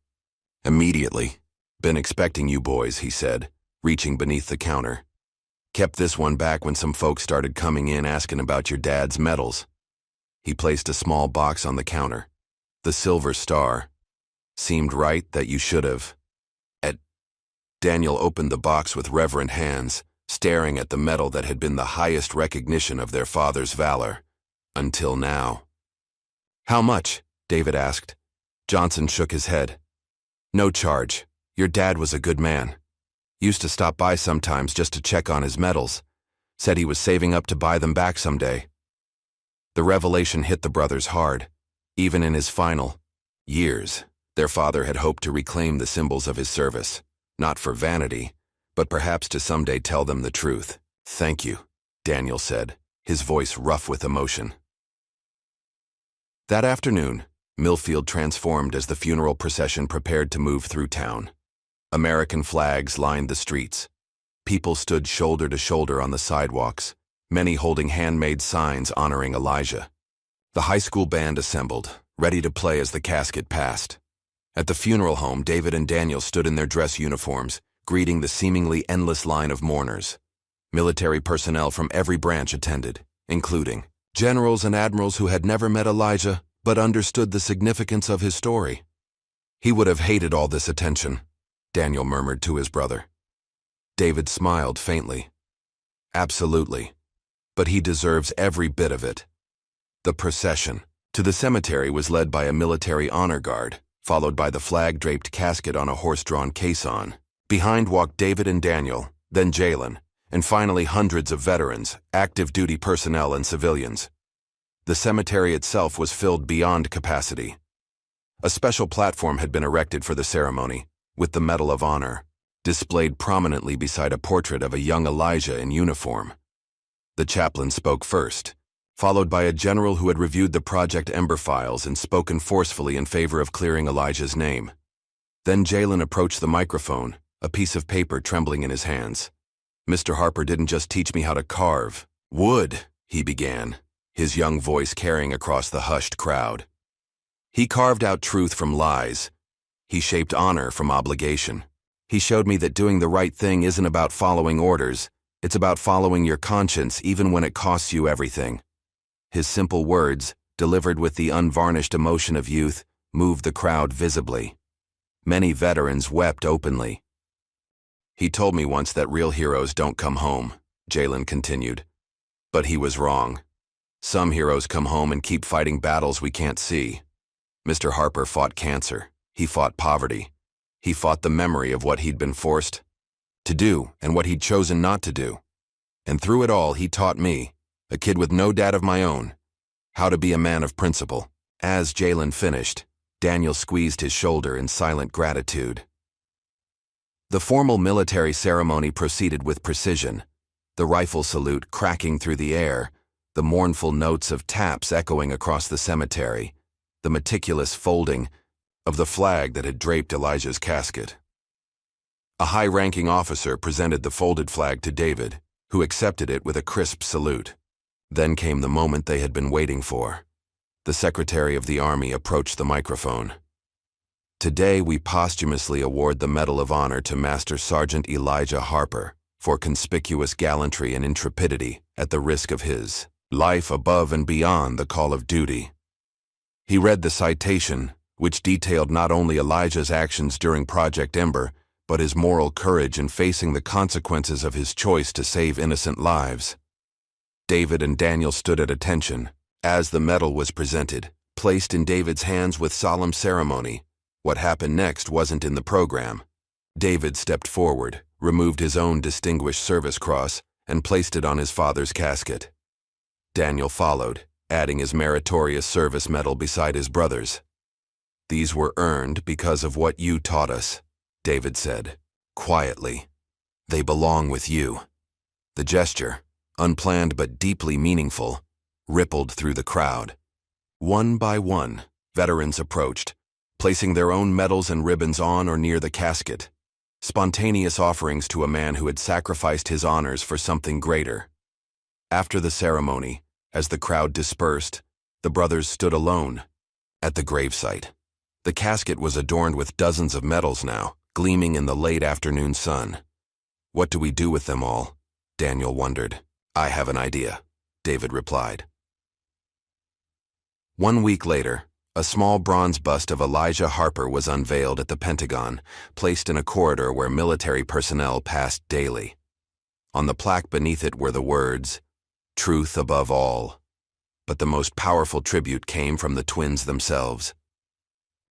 "Immediately. Been expecting you boys," he said, reaching beneath the counter. "Kept this one back when some folks started coming in asking about your dad's medals." He placed a small box on the counter. "The Silver Star. Seemed right that you should have." Daniel opened the box with reverent hands, staring at the medal that had been the highest recognition of their father's valor. Until now. "How much?" David asked. Johnson shook his head. "No charge. Your dad was a good man. Used to stop by sometimes just to check on his medals. Said he was saving up to buy them back someday." The revelation hit the brothers hard. Even in his final years, their father had hoped to reclaim the symbols of his service, not for vanity, but perhaps to someday tell them the truth. "Thank you," Daniel said, his voice rough with emotion. That afternoon, Millfield transformed as the funeral procession prepared to move through town. American flags lined the streets. People stood shoulder to shoulder on the sidewalks, many holding handmade signs honoring Elijah. The high school band assembled, ready to play as the casket passed. At the funeral home, David and Daniel stood in their dress uniforms, greeting the seemingly endless line of mourners. Military personnel from every branch attended, including generals and admirals who had never met Elijah but understood the significance of his story. "He would have hated all this attention," Daniel murmured to his brother. David smiled faintly. "Absolutely. But he deserves every bit of it." The procession to the cemetery was led by a military honor guard, followed by the flag-draped casket on a horse-drawn caisson. Behind walked David and Daniel, then Jalen, and finally hundreds of veterans, active duty personnel and civilians. The cemetery itself was filled beyond capacity. A special platform had been erected for the ceremony, with the Medal of Honor, displayed prominently beside a portrait of a young Elijah in uniform. The chaplain spoke first, followed by a general who had reviewed the Project Ember files and spoken forcefully in favor of clearing Elijah's name. Then Jalen approached the microphone, a piece of paper trembling in his hands. "Mr. Harper didn't just teach me how to carve wood," he began, his young voice carrying across the hushed crowd. "He carved out truth from lies. He shaped honor from obligation. He showed me that doing the right thing isn't about following orders, it's about following your conscience even when it costs you everything." His simple words, delivered with the unvarnished emotion of youth, moved the crowd visibly. Many veterans wept openly. "He told me once that real heroes don't come home," Jalen continued. "But he was wrong. Some heroes come home and keep fighting battles we can't see. Mr. Harper fought cancer. He fought poverty. He fought the memory of what he'd been forced to do and what he'd chosen not to do. And through it all, he taught me, a kid with no dad of my own, how to be a man of principle." As Jalen finished, Daniel squeezed his shoulder in silent gratitude. The formal military ceremony proceeded with precision, the rifle salute cracking through the air, the mournful notes of taps echoing across the cemetery, the meticulous folding of the flag that had draped Elijah's casket. A high-ranking officer presented the folded flag to David, who accepted it with a crisp salute. Then came the moment they had been waiting for. The Secretary of the Army approached the microphone. "Today we posthumously award the Medal of Honor to Master Sergeant Elijah Harper for conspicuous gallantry and intrepidity at the risk of his life above and beyond the call of duty." He read the citation, which detailed not only Elijah's actions during Project Ember, but his moral courage in facing the consequences of his choice to save innocent lives. David and Daniel stood at attention as the medal was presented, placed in David's hands with solemn ceremony. What happened next wasn't in the program. David stepped forward, removed his own Distinguished Service Cross, and placed it on his father's casket. Daniel followed, adding his Meritorious Service Medal beside his brother's. "These were earned because of what you taught us," David said, quietly. "They belong with you." The gesture, unplanned but deeply meaningful, rippled through the crowd. One by one, veterans approached, placing their own medals and ribbons on or near the casket, spontaneous offerings to a man who had sacrificed his honors for something greater. After the ceremony, as the crowd dispersed, the brothers stood alone at the gravesite. The casket was adorned with dozens of medals now, gleaming in the late afternoon sun. "What do we do with them all?" Daniel wondered. "I have an idea," David replied. 1 week later, a small bronze bust of Elijah Harper was unveiled at the Pentagon, placed in a corridor where military personnel passed daily. On the plaque beneath it were the words, "Truth above all." But the most powerful tribute came from the twins themselves.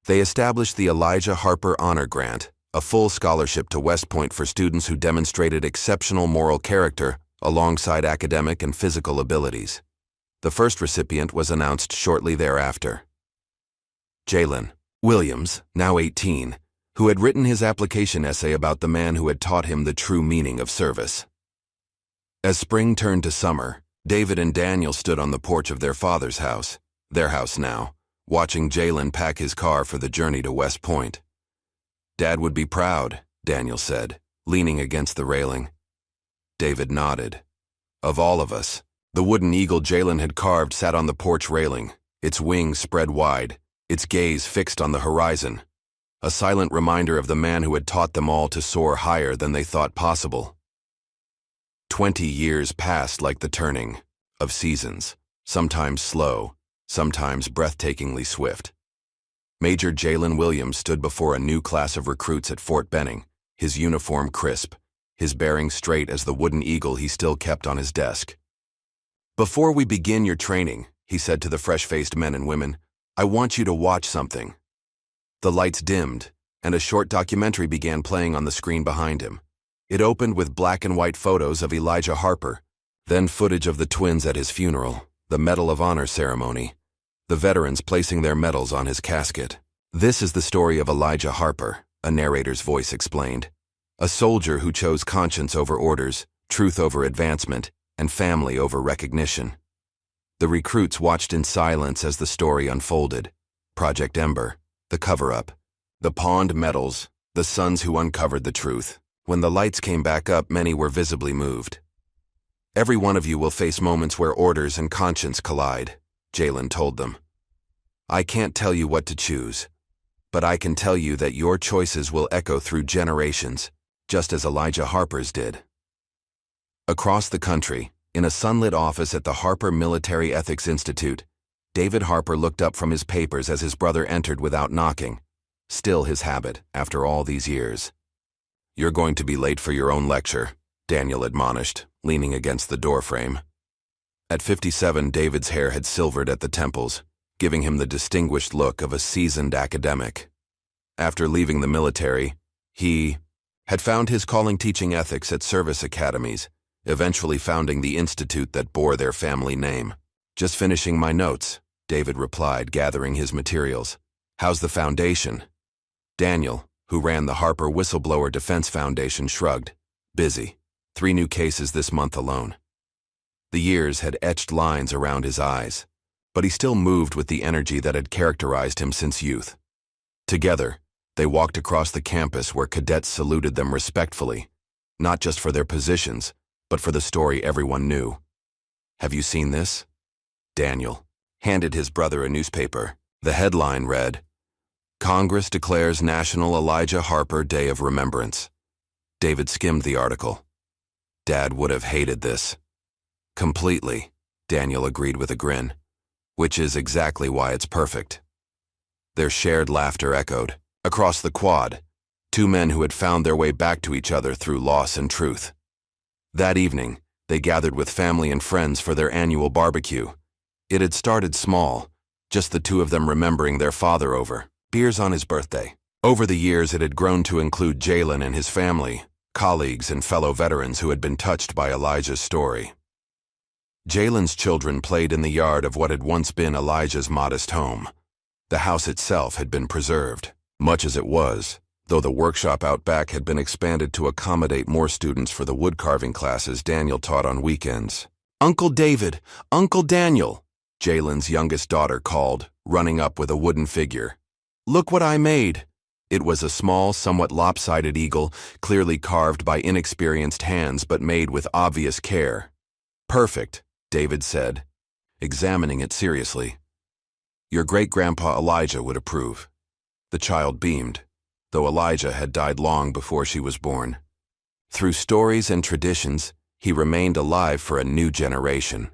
They established the Elijah Harper Honor Grant, a full scholarship to West Point for students who demonstrated exceptional moral character alongside academic and physical abilities. The first recipient was announced shortly thereafter. Jalen Williams, now 18, who had written his application essay about the man who had taught him the true meaning of service. As spring turned to summer, David and Daniel stood on the porch of their father's house, their house now, watching Jalen pack his car for the journey to West Point. "Dad would be proud," Daniel said, leaning against the railing. David nodded. Of all of us, the wooden eagle Jalen had carved sat on the porch railing, its wings spread wide, its gaze fixed on the horizon, a silent reminder of the man who had taught them all to soar higher than they thought possible. 20 years passed like the turning of seasons, sometimes slow, sometimes breathtakingly swift. Major Jalen Williams stood before a new class of recruits at Fort Benning, his uniform crisp, his bearing straight as the wooden eagle he still kept on his desk. "Before we begin your training," he said to the fresh-faced men and women, "I want you to watch something." The lights dimmed, and a short documentary began playing on the screen behind him. It opened with black and white photos of Elijah Harper, then footage of the twins at his funeral, the Medal of Honor ceremony, the veterans placing their medals on his casket. "This is the story of Elijah Harper," a narrator's voice explained. "A soldier who chose conscience over orders, truth over advancement, and family over recognition." The recruits watched in silence as the story unfolded. Project Ember, the cover-up, the pawned medals, the sons who uncovered the truth. When the lights came back up, many were visibly moved. "Every one of you will face moments where orders and conscience collide," Jalen told them. "I can't tell you what to choose, but I can tell you that your choices will echo through generations, just as Elijah Harper's did." Across the country, in a sunlit office at the Harper Military Ethics Institute, David Harper looked up from his papers as his brother entered without knocking, still his habit after all these years. "You're going to be late for your own lecture," Daniel admonished, leaning against the doorframe. At 57, David's hair had silvered at the temples, giving him the distinguished look of a seasoned academic. After leaving the military, he had found his calling teaching ethics at service academies, eventually founding the institute that bore their family name. "Just finishing my notes," David replied, gathering his materials. "How's the foundation?" Daniel, who ran the Harper Whistleblower Defense Foundation, shrugged. "Busy. 3 new cases this month alone." The years had etched lines around his eyes, but he still moved with the energy that had characterized him since youth. Together, they walked across the campus where cadets saluted them respectfully, not just for their positions, but for the story everyone knew. "Have you seen this?" Daniel handed his brother a newspaper. The headline read, "Congress declares National Elijah Harper Day of Remembrance." David skimmed the article. "Dad would have hated this." "Completely," Daniel agreed with a grin. "Which is exactly why it's perfect." Their shared laughter echoed. Across the quad, 2 men who had found their way back to each other through loss and truth. That evening, they gathered with family and friends for their annual barbecue. It had started small, just the 2 of them remembering their father over beers on his birthday. Over the years, it had grown to include Jalen and his family, colleagues and fellow veterans who had been touched by Elijah's story. Jalen's children played in the yard of what had once been Elijah's modest home. The house itself had been preserved, much as it was, though the workshop out back had been expanded to accommodate more students for the woodcarving classes Daniel taught on weekends. "Uncle David! Uncle Daniel!" Jalen's youngest daughter called, running up with a wooden figure. "Look what I made!" It was a small, somewhat lopsided eagle, clearly carved by inexperienced hands but made with obvious care. "Perfect," David said, examining it seriously. "Your great-grandpa Elijah would approve." The child beamed, though Elijah had died long before she was born. Through stories and traditions, he remained alive for a new generation.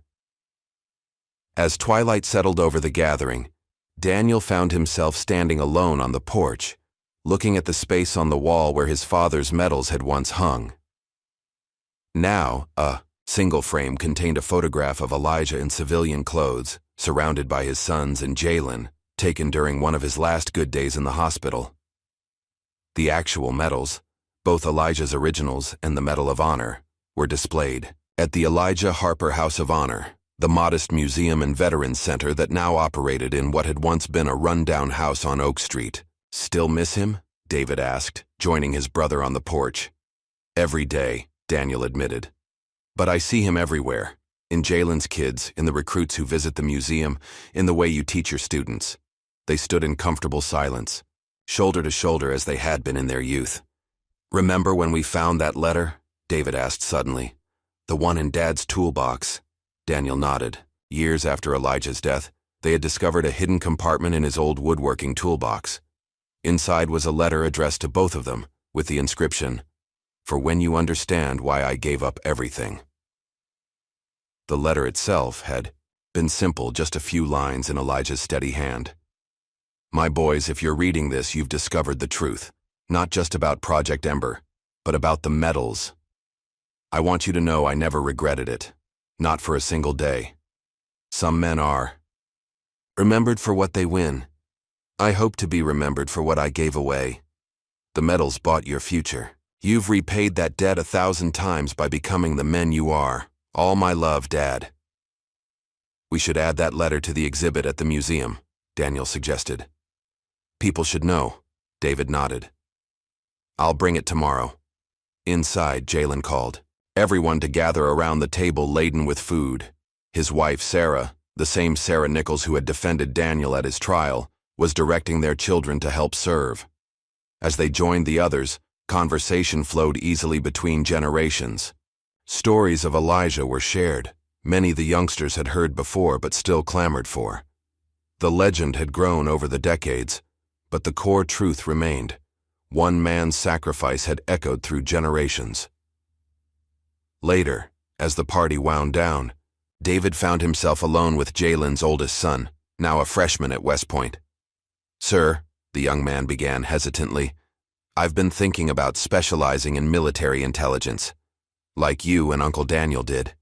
As twilight settled over the gathering, Daniel found himself standing alone on the porch, looking at the space on the wall where his father's medals had once hung. Now, a single frame contained a photograph of Elijah in civilian clothes, surrounded by his sons and Jalen, taken during one of his last good days in the hospital. The actual medals, both Elijah's originals and the Medal of Honor, were displayed at the Elijah Harper House of Honor, the modest museum and veterans center that now operated in what had once been a rundown house on Oak Street. "Still miss him?" David asked, joining his brother on the porch. "Every day," Daniel admitted. "But I see him everywhere. In Jalen's kids, in the recruits who visit the museum, in the way you teach your students. They stood in comfortable silence, shoulder to shoulder as they had been in their youth. "Remember when we found that letter?" David asked suddenly. "The one in Dad's toolbox." Daniel nodded. Years after Elijah's death, they had discovered a hidden compartment in his old woodworking toolbox. Inside was a letter addressed to both of them, with the inscription, "For when you understand why I gave up everything." The letter itself had been simple, just a few lines in Elijah's steady hand. "My boys, if you're reading this, you've discovered the truth. Not just about Project Ember, but about the metals. I want you to know I never regretted it. Not for a single day. Some men are remembered for what they win. I hope to be remembered for what I gave away. The metals bought your future. You've repaid that debt 1,000 times by becoming the men you are. All my love, Dad." "We should add that letter to the exhibit at the museum," Daniel suggested. "People should know." David nodded. "I'll bring it tomorrow." Inside, Jalen called everyone to gather around the table laden with food. His wife, Sarah, the same Sarah Nichols who had defended Daniel at his trial, was directing their children to help serve. As they joined the others, conversation flowed easily between generations. Stories of Elijah were shared, many the youngsters had heard before but still clamored for. The legend had grown over the decades, but the core truth remained. One man's sacrifice had echoed through generations. Later, as the party wound down, David found himself alone with Jalen's oldest son, now a freshman at West Point. "Sir," the young man began hesitantly, "I've been thinking about specializing in military intelligence, like you and Uncle Daniel did."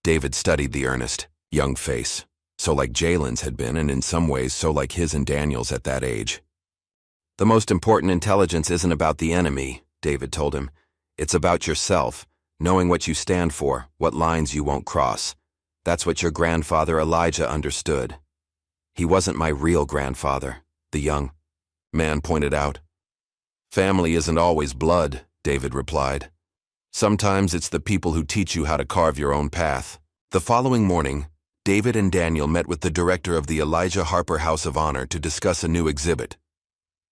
David studied the earnest, young face, so like Jalen's had been, and in some ways so like his and Daniel's at that age. "The most important intelligence isn't about the enemy," David told him. "It's about yourself, knowing what you stand for, what lines you won't cross. That's what your grandfather Elijah understood." "He wasn't my real grandfather," the young man pointed out. "Family isn't always blood," David replied. "Sometimes it's the people who teach you how to carve your own path." The following morning, David and Daniel met with the director of the Elijah Harper House of Honor to discuss a new exhibit.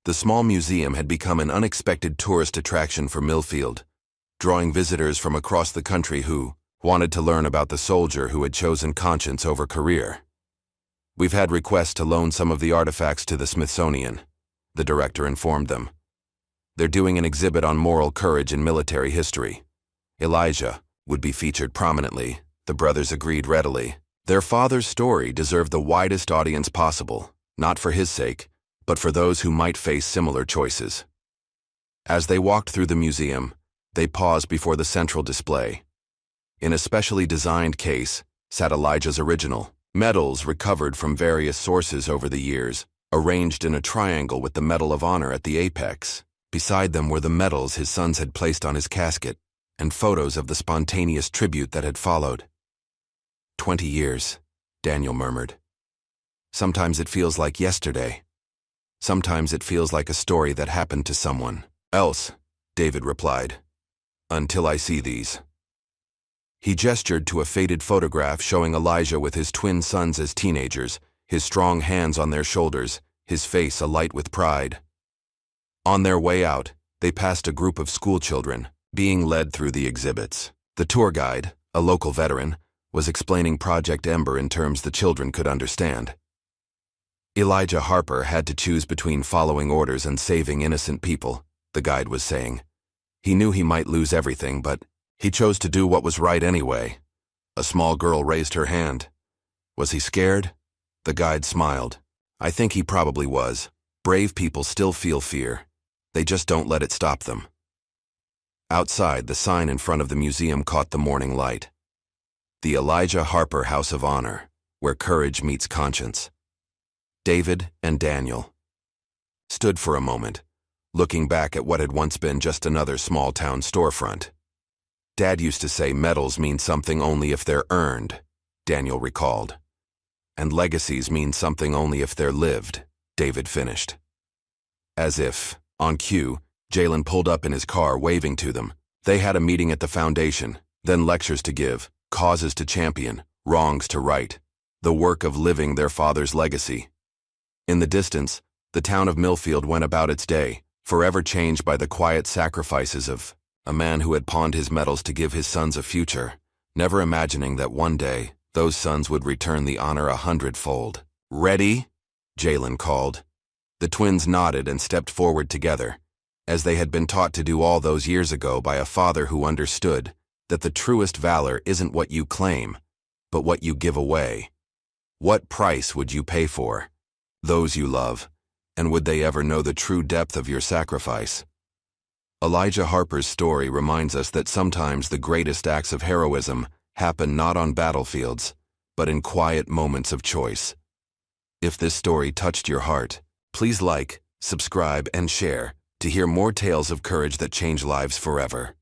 The small museum had become an unexpected tourist attraction for Millfield, drawing visitors from across the country who wanted to learn about the soldier who had chosen conscience over career. "We've had requests to loan some of the artifacts to the Smithsonian," the director informed them. "They're doing an exhibit on moral courage in military history. Elijah would be featured prominently," the brothers agreed readily. Their father's story deserved the widest audience possible, not for his sake, but for those who might face similar choices. As they walked through the museum, they paused before the central display. In a specially designed case sat Elijah's original, medals recovered from various sources over the years, arranged in a triangle with the Medal of Honor at the apex. Beside them were the medals his sons had placed on his casket, and photos of the spontaneous tribute that had followed. 20 years, Daniel murmured. "Sometimes it feels like yesterday. Sometimes it feels like a story that happened to someone else," David replied. "Until I see these." He gestured to a faded photograph showing Elijah with his twin sons as teenagers, his strong hands on their shoulders, his face alight with pride. On their way out, they passed a group of schoolchildren, being led through the exhibits. The tour guide, a local veteran, was explaining Project Ember in terms the children could understand. Elijah Harper had to choose between following orders and saving innocent people, the guide was saying. He knew he might lose everything, but he chose to do what was right anyway. A small girl raised her hand. Was he scared? The guide smiled. I think he probably was. Brave people still feel fear. They just don't let it stop them. Outside, the sign in front of the museum caught the morning light. The Elijah Harper House of Honor, where courage meets conscience. David and Daniel stood for a moment, looking back at what had once been just another small-town storefront. Dad used to say medals mean something only if they're earned, Daniel recalled. And legacies mean something only if they're lived, David finished. As if, on cue, Jalen pulled up in his car waving to them. They had a meeting at the foundation, then lectures to give, causes to champion, wrongs to right, the work of living their father's legacy. In the distance, the town of Millfield went about its day, forever changed by the quiet sacrifices of a man who had pawned his metals to give his sons a future, never imagining that one day those sons would return the honor 100-fold. "Ready?" Jalen called. The twins nodded and stepped forward together, as they had been taught to do all those years ago by a father who understood that the truest valor isn't what you claim, but what you give away. What price would you pay for those you love, and would they ever know the true depth of your sacrifice? Elijah Harper's story reminds us that sometimes the greatest acts of heroism happen not on battlefields, but in quiet moments of choice. If this story touched your heart, please like, subscribe, and share to hear more tales of courage that change lives forever.